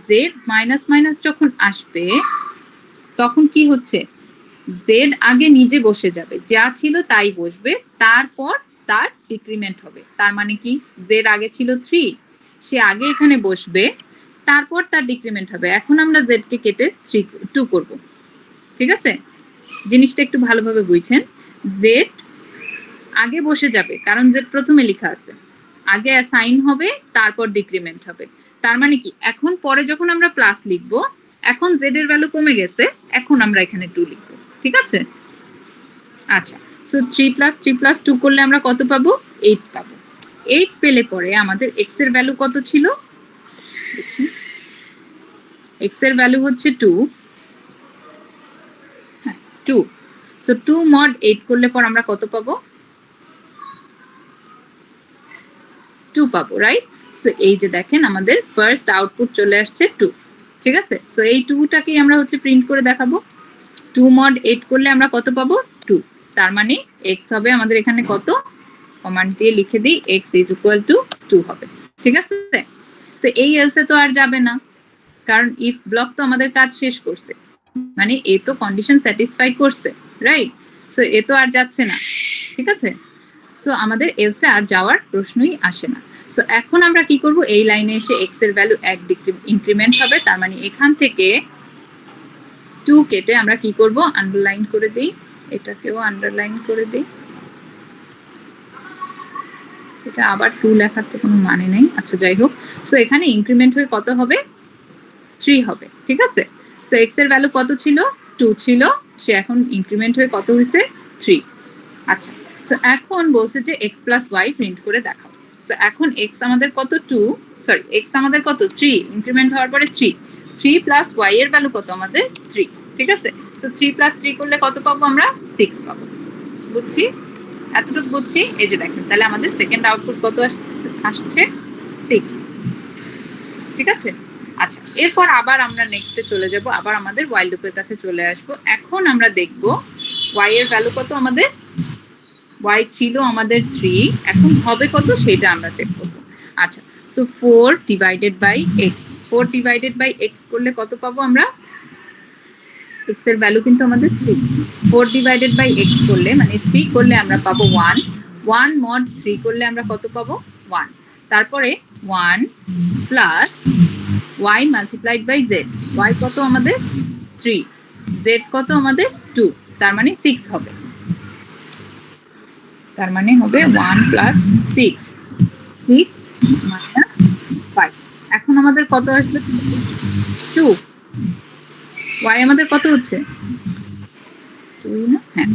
z মাইনাস মাইনাস যখন আসবে তখন কি হচ্ছে? z আগে নিজে বসে যাবে, যা ছিল তাই বসবে, তারপর তার ডিক্রিমেন্ট হবে। তার মানে কি z আগে ছিল 3, সে আগে এখানে বসবে, তারপর তার ডিক্রিমেন্ট হবে। এখন আমরা z কে কেটে 2 করব, ঠিক আছে? জিনিসটা একটু ভালোভাবে বুঝছেন। z আগে বসে যাবে কারণ z প্রথমে লেখা আছে, আগে অ্যাসাইন হবে তারপর ডিক্রিমেন্ট হবে। তার মানে কি এখন পরে যখন আমরা প্লাস লিখবো, এখন z এর ভ্যালু কমে গেছে, এখন আমরা এখানে 2 লিখব, ঠিক আছে? আচ্ছা, সো 3 প্লাস 2 করলে আমরা কত পাবো? 8 পাবো। 8 পেলে পরে আমাদের x এর ভ্যালু কত ছিল দেখি। x এর ভ্যালু হচ্ছে 2, 2। সো 2 mod 8 করলে পর আমরা কত পাবো? 2 পাবো, রাইট? সো এই যে দেখেন আমাদের ফার্স্ট আউটপুট চলে আসছে 2, ঠিক আছে? সো এই 2টাকেই আমরা হচ্ছে প্রিন্ট করে দেখাবো। 2 mod 8 করলে আমরা কত পাবো? 2। তার মানে x হবে আমাদের এখানে কত? কমান্ড দিয়ে লিখে দিই x ইজ ইকুয়াল টু 2 হবে, ঠিক আছে? তো এই এলসে তো আর যাবে না, কারণ ইফ ব্লক তো আমাদের কাজ শেষ করছে, মানে এ তো কন্ডিশন স্যাটিসফাই করছে, রাইট? সো এ তো আর যাচ্ছে না, ঠিক আছে? সো আমাদের এলসে আর যাওয়ার প্রশ্নই আসে না। সো এখন আমরা কি করব? এই লাইনে এসে x এর ভ্যালু 1 ইনক্রিমেন্ট হবে, তার মানে এখান থেকে 2 কেটে আমরা কি করব? আন্ডারলাইন করে দেই, এটাকেও আন্ডারলাইন করে দেই। এটা আবার 2 লেখার তো কোনো মানে নেই, আচ্ছা যাই হোক। সো এখানে ইনক্রিমেন্ট হয়ে কত হবে? 3 হবে, ঠিক আছে? সো x এর ভ্যালু কত ছিল? 2 ছিল, সে এখন ইনক্রিমেন্ট হয়ে কত হয়েছে? 3। আচ্ছা, সো এখন বলছে যে x প্লাস y প্রিন্ট করে দেখাও। সো এখন x আমাদের কত? 2, সরি x আমাদের কত? 3, ইনক্রিমেন্ট হওয়ার পরে 3, 3 প্লাস y এর ভ্যালু কত আমাদের? 3, ঠিক আছে? সো 3 প্লাস 3 করলে কত পাবো আমরা? 6 পাবো, বুঝছি? এতটুকু বুঝছি। এই যে দেখেন তাহলে আমাদের সেকেন্ড আউটপুট কত আসছে? 6, ঠিক আছে? আচ্ছা, এরপর আবার আমরা নেক্সটে চলে যাব, আবার আমাদের while লুপের কাছে চলে আসব। এখন আমরা দেখব y এর ভ্যালু কত আমাদের? y ছিল আমাদের 3, এখন হবে কত সেটা আমরা চেক করব। আচ্ছা, so 4 divided by x, 4 divided by x করলে কত পাবো আমরা? x এর ভ্যালু কিন্তু আমাদের 3, 4 ডিভাইডেড বাই x করলে মানে 3 করলে আমরা পাবো 1, 1 mod 3 করলে আমরা কত পাবো? 1। তারপরে 1 plus y multiplied by z, y কত আমাদের? 3, z কত আমাদের? 2, তার মানে 6 হবে। তার মানে হবে 1 প্লাস 6, 6 মাইনাস 5। এখন আমাদের কত আসবে? 2। y আমাদের কত হচ্ছে? 2 না? হ্যাঁ,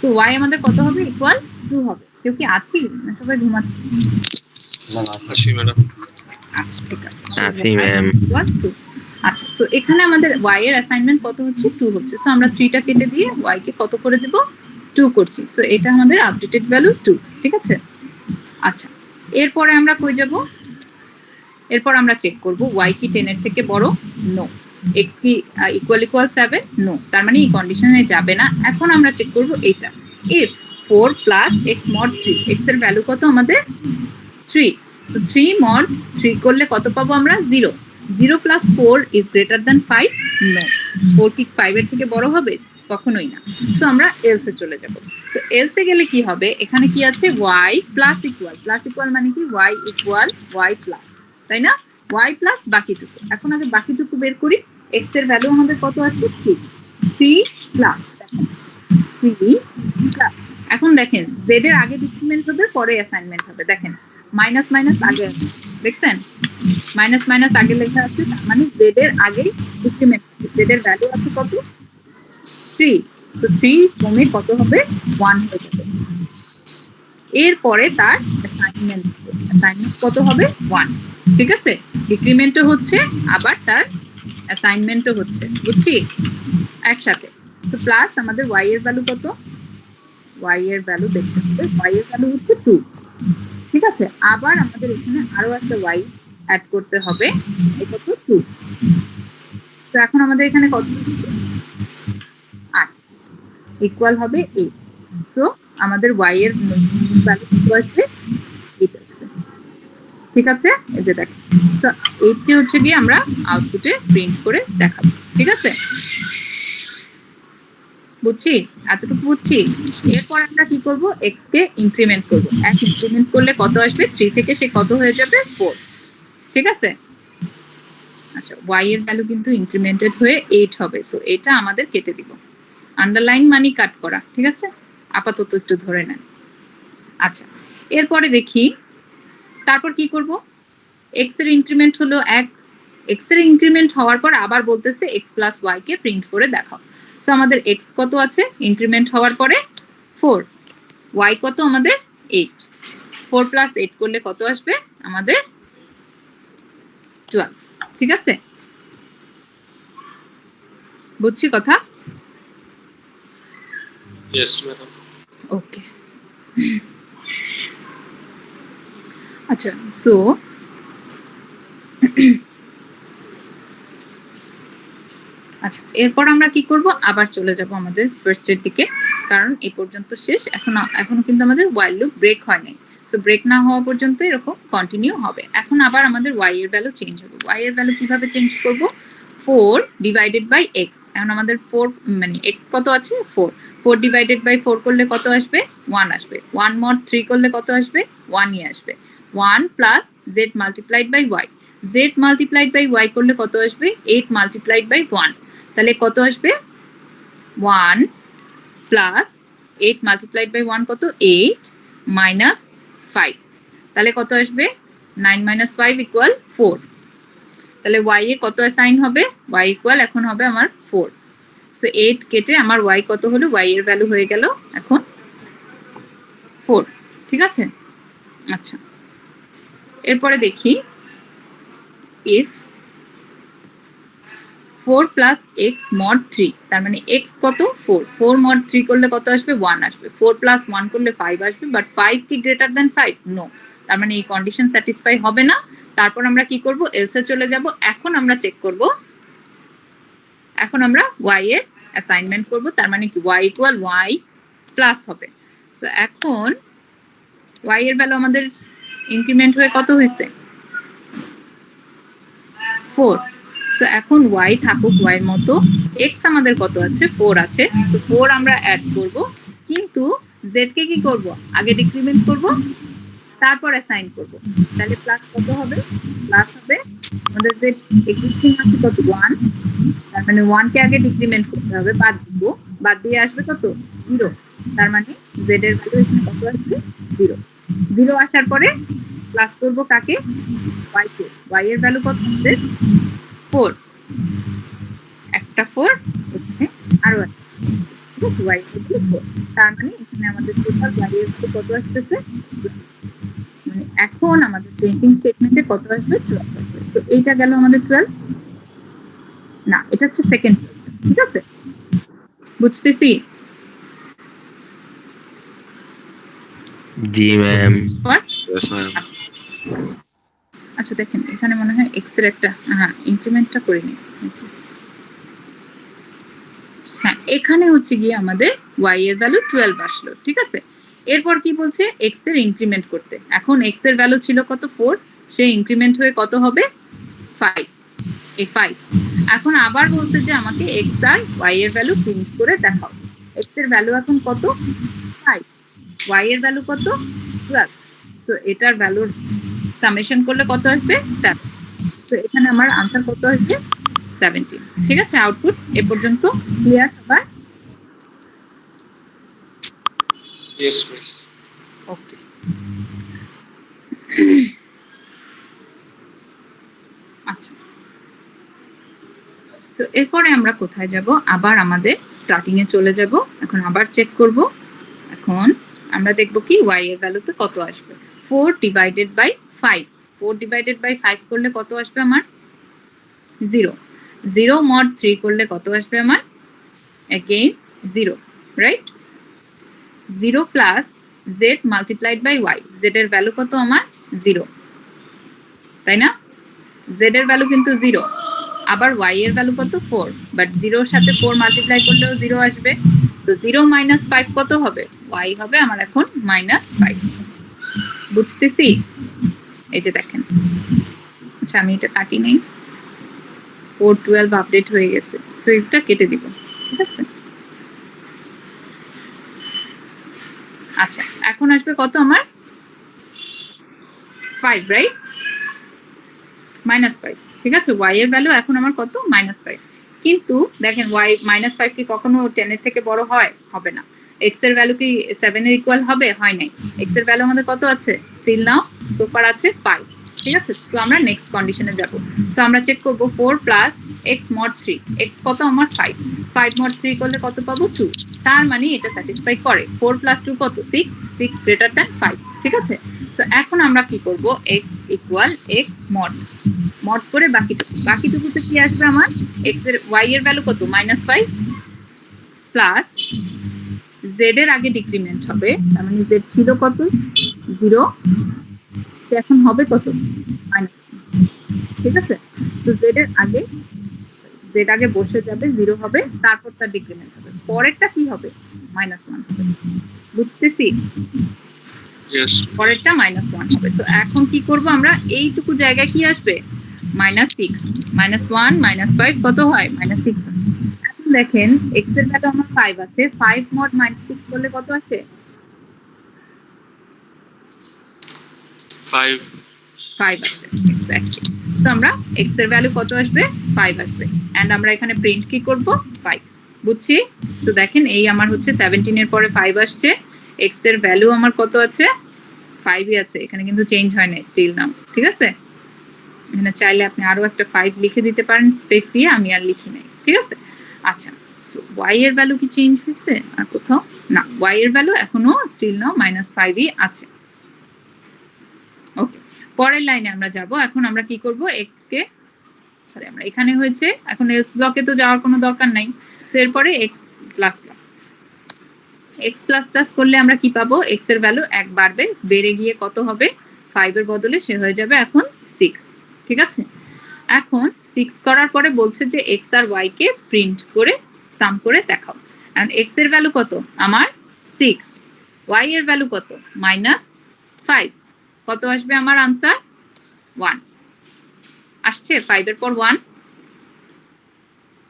তো y আমাদের কত হবে? ইকুয়াল 2 হবে। কেউ কি আছি না সবাই ঘুমাচ্ছি? আসি ম্যাডাম। আচ্ছা ঠিক আছে, আছি ম্যাম। ইকুয়াল 2। আচ্ছা, সো এখানে আমাদের y এর অ্যাসাইনমেন্ট কত হচ্ছে 2 হচ্ছে। সো আমরা 3টা কেটে দিয়ে y কে কত করে দেব 2 করছি। সো এটা আমাদের আপডেটেড ভ্যালু 2, ঠিক আছে? আচ্ছা, এরপরে আমরা কই যাব? এরপর আমরা চেক করব y কি 10 এর থেকে বড়? নো। x কি ইকুয়াল 7? নো। তার মানে এই কন্ডিশনে যাবে না। এখন আমরা চেক করব এটা, if 4 plus x mod 3, x এর ভ্যালু কত আমাদের 3, সো 3 mod 3 করলে কত পাবো আমরা? 0। 0 plus 4 is greater than 5? No. 4 কি 5 এর থেকে বড় হবে? কখনোই না। সো আমরা এলস এ চলে যাব। সো এলস এ গেলে কি হবে? এখানে কি আছে? y প্লাস ইকুয়াল মানে কি y ইকুয়াল y প্লাস, তাই না? y প্লাস বাকিটুকু। এখন আগে বাকিটুকু বের করি। x এর ভ্যালু আমাদের কত আছে? 3 প্লাস 3 প্লাস, এখন দেখেন z এর আগে ডিক্রিমেন্ট হবে, পরে অ্যাসাইনমেন্ট হবে। দেখেন মাইনাস মাইনাস আগে আছে, দেখছেন মাইনাস মাইনাস আগে লেখা আছে, তার মানে z এর আগে ডিক্রিমেন্ট হবে। z এর ভ্যালু আছে কত? 3, সো 3 কমে কত হবে? 1 হয়ে যাবে। এরপরে তার অ্যাসাইনমেন্ট কত হবে? 1, ঠিক আছে? ডিক্রিমেন্টও হচ্ছে আবার তার অ্যাসাইনমেন্টও হচ্ছে, বুঝছি একসাথে। সো প্লাস আমাদের y এর ভ্যালু কত? y এর ভ্যালু দেখতে হবে, y এর ভ্যালু হচ্ছে 2, ঠিক আছে? আবার আমাদের এখানে আরো একটা y অ্যাড করতে হবে, এটা তো 2। তো এখন আমাদের এখানে কত? 8 ইকুয়াল হবে 8। সো আমাদের y এর ভ্যালু কত আসবে? 8 আসবে, ঠিক আছে? এই যে দেখেন, সো 8 কে হচ্ছে গিয়ে আমরা আউটপুটে প্রিন্ট করে দেখাবো, ঠিক আছে? বুঝছি, এতটুকু বুঝছি। এরপর আমরা কি করব? x কে ইনক্রিমেন্ট করব। এক ইনক্রিমেন্ট করলে কত আসবে? 3 থেকে সে কত হয়ে যাবে? 4, ঠিক আছে? আচ্ছা, y এর ভ্যালু কিন্তু ইনক্রিমেন্টেড হয়ে 8 হবে। সো এটা আমাদের কেটে দিব। আন্ডারলাইন মানে কাট করা, ঠিক আছে? আপাতত একটু ধরে নেন। আচ্ছা, এরপরে দেখি তারপর কি করব? x এর ইনক্রিমেন্ট হলো 1, x এর ইনক্রিমেন্ট হওয়ার পর আবার বলতেছে x প্লাস y কে প্রিন্ট করে দেখাও। সো আমাদের x কত আছে ইনক্রিমেন্ট হওয়ার পরে? 4, y কত আমাদের? 8। 4 প্লাস 8 করলে কত আসবে আমাদের? 12, ঠিক আছে? বুঝছি কথা? Yes, madam. ওকে, আচ্ছা, সো আচ্ছা, এরপর আমরা কি করব? আবার চলে যাব আমাদের ফার্স্ট এর দিকে, কারণ এই পর্যন্ত শেষ। এখনো কিন্তু আমাদের while loop ব্রেক হয় নাই। সো ব্রেক না হওয়া পর্যন্ত এরকম কন্টিনিউ হবে। এখন আবার আমাদের y এর ভ্যালু চেঞ্জ হবে। y এর ভ্যালু কিভাবে চেঞ্জ করব? 4 ডিভাইডেড বাই x। এখন আমাদের 4 মানে x কত আছে? 4। 4 ডিভাইডেড বাই 4 করলে কত আসবে? 1 আসবে। 1 mod 3 করলে কত আসবে? 1ই আসবে। 1 plus z multiplied by y। z multiplied by y করলে কত আসবে? 8 মাল্টিপ্লাইড বাই 1। তাহলে কত আসবে? 1 প্লাস 8 মাল্টিপ্লাইড বাই 1 কত? 8 মাইনাস 5। তাহলে কত আসবে? 9 মাইনাস 5 ইকুয়াল 4। তাহলে y এ কত অ্যাসাইন হবে? y ইকুয়াল এখন হবে আমার 4। সো 8 কেটে আমার y কত হলো? y এর ভ্যালু হয়ে গেল এখন 4, ঠিক আছে? আচ্ছা, এরপরে দেখি if 4 প্লাস x mod 3, তার মানে x কত? 4। 4 mod 3 করলে কত আসবে? 1 আসবে। 4 প্লাস 1 করলে 5 আসবে, বাট 5 কি গ্রেটার দ্যান 5? নো। তার মানে এই কন্ডিশন স্যাটিসফাই হবে না। তারপর আমরা কি করব? এলসে চলে যাব। এখন আমরা চেক করব, এখন আমরা y এর অ্যাসাইনমেন্ট করব, তার মানে কি y ইকুয়াল y প্লাস হবে। সো এখন y এর ভ্যালু আমাদের ইনক্রিমেন্ট হয়ে কত হয়েছে? 4। সো এখন y থাকুক y এর মতো, x আমাদের কত আছে? 4 আছে। সো 4 আমরা অ্যাড করব, কিন্তু z কে কি করব? আগে ডিক্রিমেন্ট করব, তারপর অ্যাসাইন করব। তাহলে প্লাস কত হবে? প্লাস হবে আমাদের z এক্সিস্টিং আছে কত? 1। তার মানে 1 কে আগে ডিক্রিমেন্ট করতে হবে, বাদ দিব, বাদ দিয়ে আসবে কত? 0। তার মানে z এর ভ্যালু এখানে কত আসবে? 0। 0 আসার পরে প্লাস করব কাকে? y কে। y এর ভ্যালু কত আমাদের? 4। একটা 4 এখানে আরো একটা, ঠিক আছে? y equal 4। তার মানে এখানে আমাদের টোটাল y এর ভ্যালু কত আসতেছে? মানে এখন আমাদের প্রিন্টিং স্টেটমেন্টে কত আসবে? 12 আসবে। তো এইটা গেল আমাদের 12। না, এটা হচ্ছে সেকেন্ড, ঠিক আছে? বুঝতেছি? জি ম্যাম। Yes, ma'am. আচ্ছা দেখেন এখানে মনে হয় এক্স এর একটা ইনক্রিমেন্টটা করিনি। হ্যাঁ, এখানে হচ্ছে গিয়ে আমাদের y এর ভ্যালু 12 আসলো, ঠিক আছে? এরপর কি বলছে x এর ইনক্রিমেন্ট করতে। এখন x এর ভ্যালু ছিল কত 4, সে ইনক্রিমেন্ট হয়ে কত হবে 5, এই 5। এখন আবার বলছে যে আমাকে x আর y এর ভ্যালু প্রিন্ট করে দেখাও। x এর ভ্যালু এখন কত 5, y এর ভ্যালু কত 12। সো এটার ভ্যালুর সামেশন করলে কত আসবে 7। সো এখানে আমার আনসার কত আসবে 17, ঠিক আছে? আউটপুট এ পর্যন্ত ক্লিয়ার সবার? Yes, miss. ওকে, আচ্ছা। সো এরপরে আমরা কোথায় যাব? আবার আমাদের স্টার্টিং এ চলে যাব। এখন আবার চেক করব। এখন আমরা দেখব কি y এর ভ্যালুতে কত আসবে। 4 ডিভাইডেড বাই 5, 4 ডিভাইডেড বাই 5 করলে কত আসবে আমার 0, 0 মড 3 করলে কত আসবে আমার again 0, right? 0 plus z multiplied by y, z এর ভ্যালু কত আমার 0, তাই না? z এর ভ্যালু কিন্তু 0, আবার y এর ভ্যালু কত 4, বাট 0 এর সাথে 4 মাল্টিপ্লাই করলেও 0 আসবে। তো 0 মাইনাস 5 কত হবে? y হবে আমার এখন -5। বুঝতেছি? এই যে দেখেন, আচ্ছা আমি এটা কাটি নেই, 412 আপডেট হয়ে গেছে, সো এটা কেটে দিব, ঠিক আছে? আচ্ছা এখন আসবে কত আমার 5, রাইট? -5, ঠিক আছে? y এর ভ্যালু এখন আমার কত -5। কিন্তু দেখেন y -5 কি কখনো 10 এর থেকে বড় হয়? হবে না। x এর ভ্যালু কি 7 এর ইকুয়াল হবে? হয় নাই। x এর ভ্যালু আমাদের কত আছে? স্টিল নাও সো ফার আছে 5, ঠিক আছে? তো আমরা নেক্সট কন্ডিশনে যাব। সো আমরা চেক করব 4 প্লাস x mod 3, x কত আমার 5, 5 mod 3 করলে কত পাবো 2। তার মানে এটা স্যাটিসফাই করে। 4 প্লাস 2 কত 6, 6 গ্রেটার দ্যান 5, ঠিক আছে? সো এখন আমরা কি করব, x equal x mod, mod করে বাকিটুকুতে কি আসবে আমার x এর y এর ভ্যালু কত -5 প্লাস z এর আগে ডিক্রিমেন্ট হবে, তার মানে z ছিল কত 0, সে এখন হবে কত -1, ঠিক আছে? তো z এর আগে বসে যাবে 0 হবে, তারপর তার ডিক্রিমেন্ট হবে, পরেরটা কি হবে -1 হবে। বুঝতেছি? Yes. পরেরটা -1 হবে। সো এখন কি করব আমরা, এইটুকু জায়গায় কি আসবে -6, -1 -5 কত হয় -6। এখন দেখেন x এর ভ্যালু আমার 5 আছে, 5 মড -6 করলে কত আছে 5. 5 আসে, এক্স্যাক্টলি। তো আমরা x এর ভ্যালু কত আসবে 5 আসবে, এন্ড আমরা এখানে প্রিন্ট কি করব 5। বুঝছি? সো দেখেন এই আমার হচ্ছে 17 এর পরে 5 আসছে, x এর ভ্যালু আমার কত আছে 5ই আছে, এখানে কিন্তু চেঞ্জ হয় না, স্টিল নাও, ঠিক আছে? এখানে চাইলে আপনি আরো একটা 5 লিখে দিতে পারেন স্পেস দিয়ে, আমি আর লিখি নাই, ঠিক আছে? আচ্ছা, সো y এর ভ্যালু কি চেঞ্জ হয়েছে আর কোথাও? না, y এর ভ্যালু এখনো স্টিল নাও -5ই আছে। ওকে, পরের লাইনে আমরা যাব। এখন আমরা কি করব, x কে সরি আমরা এখানে হয়েছে, এখন এলস ব্লকে তো যাওয়ার কোনো দরকার নাই। সো এরপরে x plus plus, x plus plus করলে আমরা কি পাবো, x এর ভ্যালু 1 বাড়বে, বেড়ে গিয়ে কত হবে 5 এর বদলে সে হয়ে যাবে এখন 6, ঠিক আছে? এখন 6 করার পরে বলছে যে x আর y কে প্রিন্ট করে সাম করে দেখাও। এখন x এর ভ্যালু কত আমার 6, y এর ভ্যালু কত -5, কত আসবে আমার আনসার 1 আসছে, 5 এর পর 1,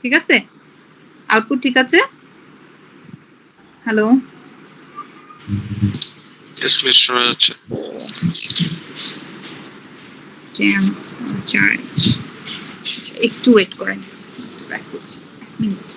ঠিক আছে? আউটপুট ঠিক আছে? হ্যালো Yes, miss, শোনা যাচ্ছে। চার্জ, একটু ওয়েট করেন, ব্যাক করছি 1 মিনিট।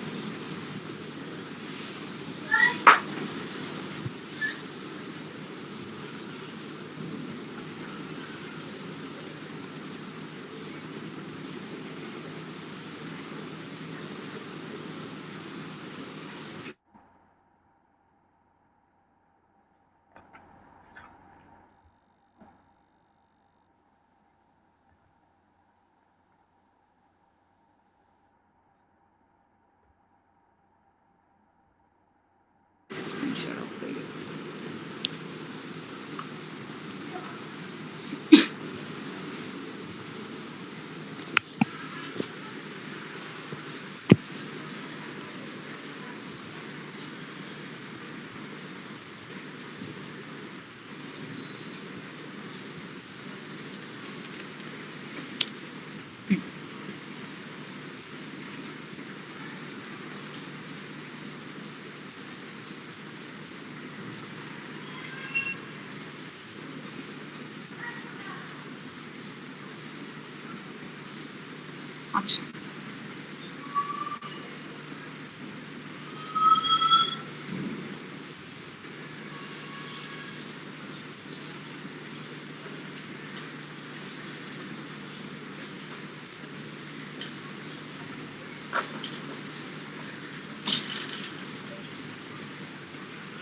আচ্ছা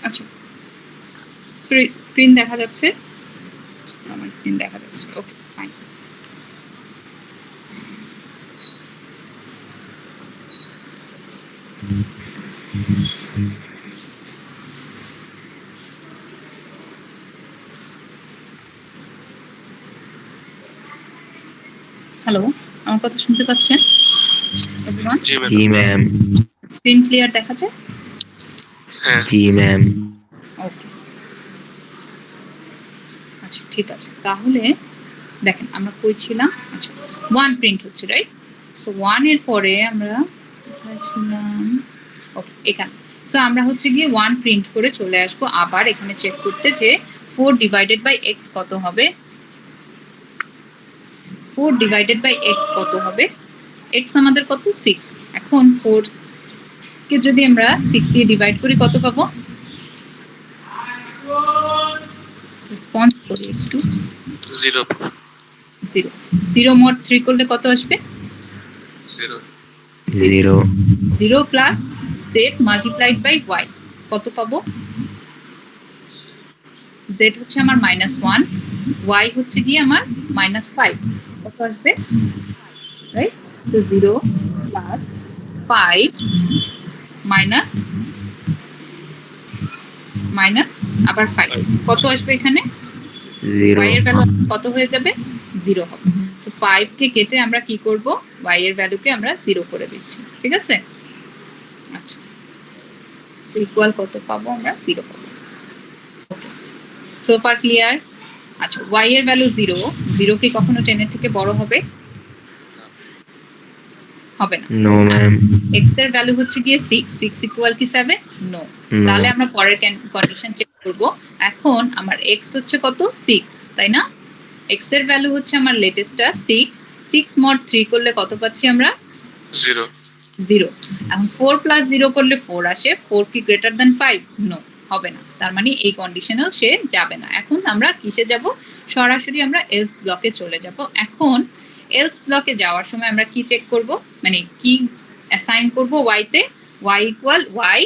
আচ্ছা স্ক্রিন দেখা যাচ্ছে? আমার স্ক্রিন দেখা যাচ্ছে, ওকে ফাইন। হ্যালো, আমার কথা শুনতে পাচ্ছেন এভরিওয়ান? জি ম্যাম। জি ম্যাম। স্ক্রিন ক্লিয়ার দেখা যায়? হ্যাঁ। জি ম্যাম। ওকে আচ্ছা ঠিক আছে, তাহলে দেখেন আমরা কই ছিলাম? আচ্ছা 1 প্রিন্ট হচ্ছে, রাইট? সো 1 এর পরে আমরা কোথায় ছিলাম? ওকে এখানে। সো আমরা হচ্ছে গিয়ে 1 প্রিন্ট করে চলে আসবো আবার এখানে চেক করতে যে 4 ডিভাইডেড বাই x কত হবে। 4 ডিভাইডেড বাই x কত হবে? x আমাদের কত? 6। এখন 4 কে যদি আমরা 6 দিয়ে ডিভাইড করি কত পাবো? রেসপন্স করি একটু। 0 0 0 mod 3 করলে কত আসবে? 0 0 0 plus z multiplied by y কত পাবো? z হচ্ছে আমার -1, y হচ্ছে গিয়ে আমার -5, কত আসবে? রাইট? তো 0 প্লাস 5 মাইনাস মাইনাস আবার 5 কত আসবে এখানে? y এর 0 ভ্যালু কত হয়ে যাবে? 0 হবে। সো 5 কে কেটে আমরা কি করব? y এর ভ্যালুকে আমরা 0 করে দিচ্ছি, ঠিক আছে? আচ্ছা সো ইকুয়াল কত পাবো আমরা? 0 পাবো। Okay so far clear? আচ্ছা y এর ভ্যালু 0, 0 কি কখনো 10 এর থেকে বড় হবে? হবে না। No ma'am. x এর ভ্যালু হচ্ছে গিয়ে 6, 6 ইকুয়াল কি 7? নো। তাহলে আমরা পরের কন্ডিশন চেক করব। এখন আমার x হচ্ছে কত? 6, তাই না? x এর ভ্যালু হচ্ছে আমার লেটেস্টটা 6, 6 mod 3 করলে কত পাচ্ছি আমরা? 0 0। এখন 4 প্লাস 0 করলে 4 আসে, 4 কি গ্রেটার দ্যান 5? নো, হবে না। তার মানে এই কন্ডিশনেও সে যাবে না। এখন আমরা কিসে যাব? সরাসরি আমরা এলস ব্লকে চলে যাব। এখন এলস ব্লকে যাওয়ার সময় আমরা কি চেক করব, মানে কি অ্যাসাইন করব y তে? y ইকুয়াল y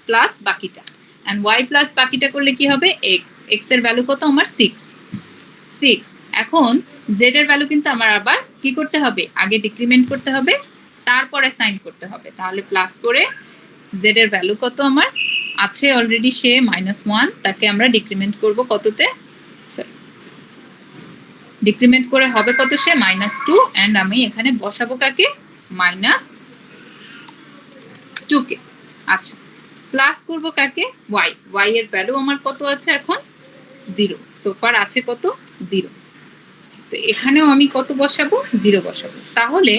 প্লাস বাকিটা, এন্ড y প্লাস বাকিটা করলে কি হবে? x, x এর ভ্যালু কত আমার? 6। এখন z এর ভ্যালু কিন্তু আমার আবার কি করতে হবে? আগে ডিক্রিমেন্ট করতে হবে, তারপর অ্যাসাইন করতে হবে। তাহলে প্লাস করে z এর ভ্যালু কত আমার আছে অলরেডি, সে -1, তাকে আমরা ডিক্রিমেন্ট করব কততে? ডিক্রিমেন্ট করে হবে কত? সে -2, এন্ড আমি এখানে বসাবো কাকে? -2 কে। আচ্ছা প্লাস করব কাকে? y, y এর ভ্যালু আমার কত আছে এখন? 0। সো ফার আছে কত? 0। তো এখানেও আমি কত বসাবো? 0 বসাবো। তাহলে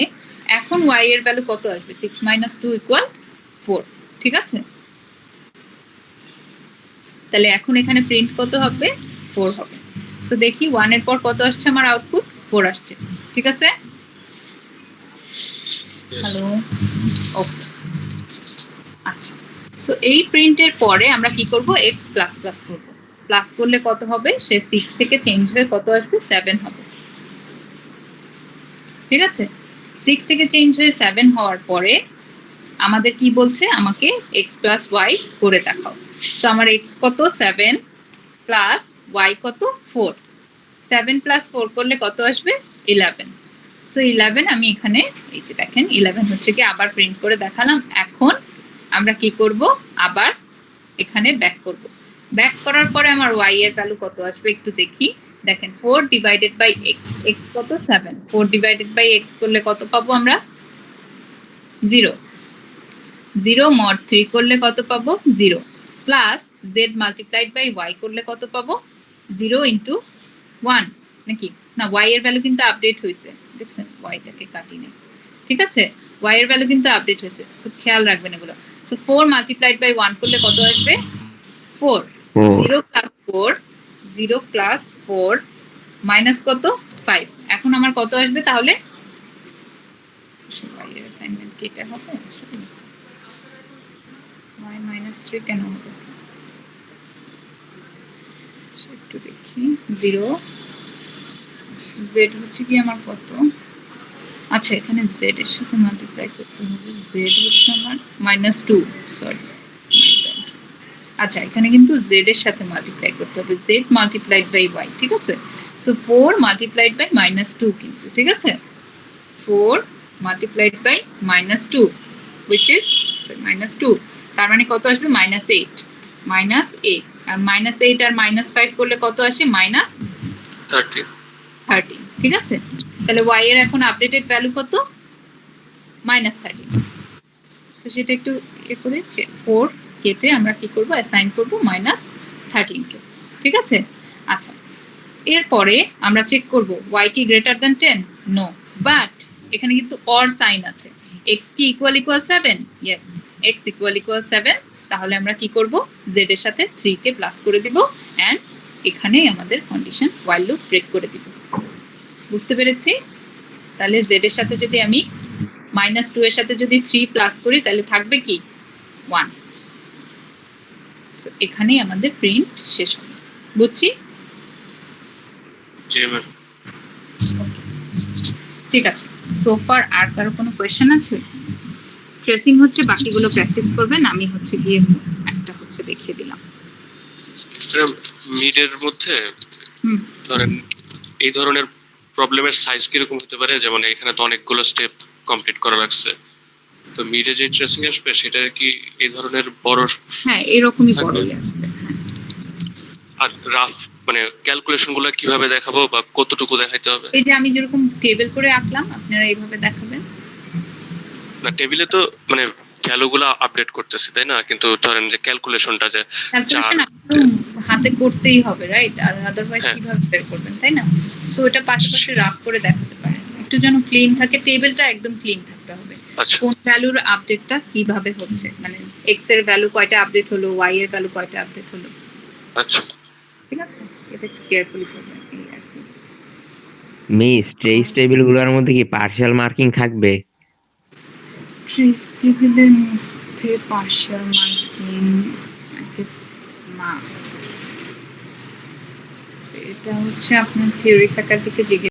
এখন y এর ভ্যালু কত আসবে? 6 - 2 = 4, ঠিক আছে? তাহলে এখন এখানে প্রিন্ট কত হবে? 4 হবে। সো দেখি 1 এর পর কত আসছে আমার আউটপুট? 4 আসছে, ঠিক আছে? হ্যালো, ওকে আচ্ছা। সো এই প্রিন্টের পরে আমরা কি করব? x প্লাস প্লাস করব। প্লাস করলে কত হবে? সে 6 থেকে চেঞ্জ হয়ে কত আসবে? 7 হবে, ঠিক আছে? 6 থেকে চেঞ্জ হয়ে 7 হওয়ার পরে আমাদের কি বলছে? আমাকে x প্লাস y করে দেখাও। সো আমার x কত? 7 প্লাস y কত? 4। 7 প্লাস 4 করলে কত আসবে? 11। সো 11 আমি এখানে এই যে দেখেন 11 হচ্ছে কি আবার প্রিন্ট করে দেখালাম। এখন আমরা কি করব? আবার এখানে ব্যাক করব। ব্যাক করার পরে আমার y এর ভ্যালু কত আসবে একটু দেখি। দেখেন 4 ডিভাইডেড বাই x, x কত? 7। 4 ডিভাইডেড বাই x করলে কত পাবো আমরা? 0। 0 mod 3 করলে কত পাবো? 0 plus z multiplied by y করলে কত পাবো? 0 ইনটু 1 নাকি না? y এর ভ্যালু কিন্তু আপডেট হয়েছে, দেখছেন? y টাকে কাটি নেই, ঠিক আছে? y এর ভ্যালু কিন্তু আপডেট হয়েছে, সো খেয়াল রাখবেন এগুলো। সো 4 মাল্টিপ্লাইড বাই 1 করলে কত আসবে? 4। 0 প্লাস 4, 0 প্লাস 4 মাইনাস কত? 5। এখন আমার কত আসবে তাহলে? এটা হবে y মাইনাস 3 কেন হবে? আচ্ছা, একটু দেখি 0 z হচ্ছে কি আমার কত? আচ্ছা এখানে z এর সাথে মাল্টিপ্লাই করতে হবে। z হচ্ছে আমার -2, সরি। আচ্ছা এখানে কিন্তু z এর সাথে মাল্টিপ্লাই করতে হবে, z মাল্টিপ্লাইড বাই y, ঠিক আছে? সো 4 মাল্টিপ্লাইড বাই -2 কিন্তু, ঠিক আছে? 4 মাল্টিপ্লাইড বাই -2 which is -2, তার মানে কত আসবে? -8, -8, আর -8 আর -5 করলে কত আসে? থার্টি। -13, ঠিক আছে? তাহলে y এর এখন আপডেটেড ভ্যালু কত? -13। সো সেটা একটু করে 4 কেটে আমরা কি করব? অ্যাসাইন করব -13 কে, ঠিক আছে? আচ্ছা এরপরে আমরা চেক করব y কি গ্রেটার দ্যান 10? নো, বাট এখানে কিন্তু অর সাইন আছে। x কি ইকুয়াল 7? Yes, x equal 7। তাহলে আমরা কি করব? z এর সাথে 3 কে প্লাস করে দিব এন্ড এখানেই আমাদের কন্ডিশন while লুপ ব্রেক করে দিব। বুঝতে পেরেছি? তাহলে z এর সাথে যদি আমি -2 এর সাথে যদি 3 প্লাস করি তাহলে থাকবে কি? 1। সো এখানেই আমাদের প্রিন্ট শেষ হবে। বুঝছি? জি ম্যাম। ঠিক আছে, সো ফার আর কারো কোনো কোয়েশ্চেন আছে? ট্রেসিং হচ্ছে বাকিগুলো প্র্যাকটিস করবেন, আমি হচ্ছে গিয়ে একটা হচ্ছে দেখিয়ে দিলাম। মিডের মধ্যে হুম। ধরেন এই ধরনের প্রবলেমের সাইজ কিরকম হতে পারে? যেমন এখানে তো অনেকগুলো স্টেপ কমপ্লিট করা লাগছে, তো মিডে যে ট্রেসিং আসবে সেটা কি এই ধরনের বড়? হ্যাঁ এরকমই বড়ই আসবে। আর রাফ মানে ক্যালকুলেশন গুলো কিভাবে দেখাবো বা কতটুকু দেখাইতে হবে? এই যে আমি যেরকম টেবিল করে আঁকলাম আপনারা এইভাবে দেখাবেন। না টেবিলে তো মানে ভ্যালুগুলো আপডেট করতেছি তাই না, কিন্তু ধরেন যে ক্যালকুলেশনটা যে ক্যালকুলেশন আপনার হাতে করতেই হবে, রাইট? আর আদারওয়াইজ হ্যাঁ। কিভাবে বের করবেন, তাই না? সো এটা পাশাপাশি রাফ করে দেখাতে পারেন, একটু যেন ক্লিন থাকে, টেবিলটা একদম ক্লিন থাকতে হবে। আচ্ছা কোন ভ্যালুর আপডেটটা কিভাবে হচ্ছে, মানে এক্স এর ভ্যালু কয়টা আপডেট হলো, ওয়াই এর ভ্যালু কয়টা আপডেট হলো, আচ্ছা ঠিক আছে? এটা একটু কেয়ারফুলি করবেন এই আর কি। মিস ট্রেস টেবিলগুলোর মধ্যে কি পার্শিয়াল মার্কিং থাকবে? ট্রেস টেবিলের মধ্যে পার্শিয়াল মার্কিং না, এটা হচ্ছে আপনার থিওরি ফ্যাকাল্টিকে জিজ্ঞেস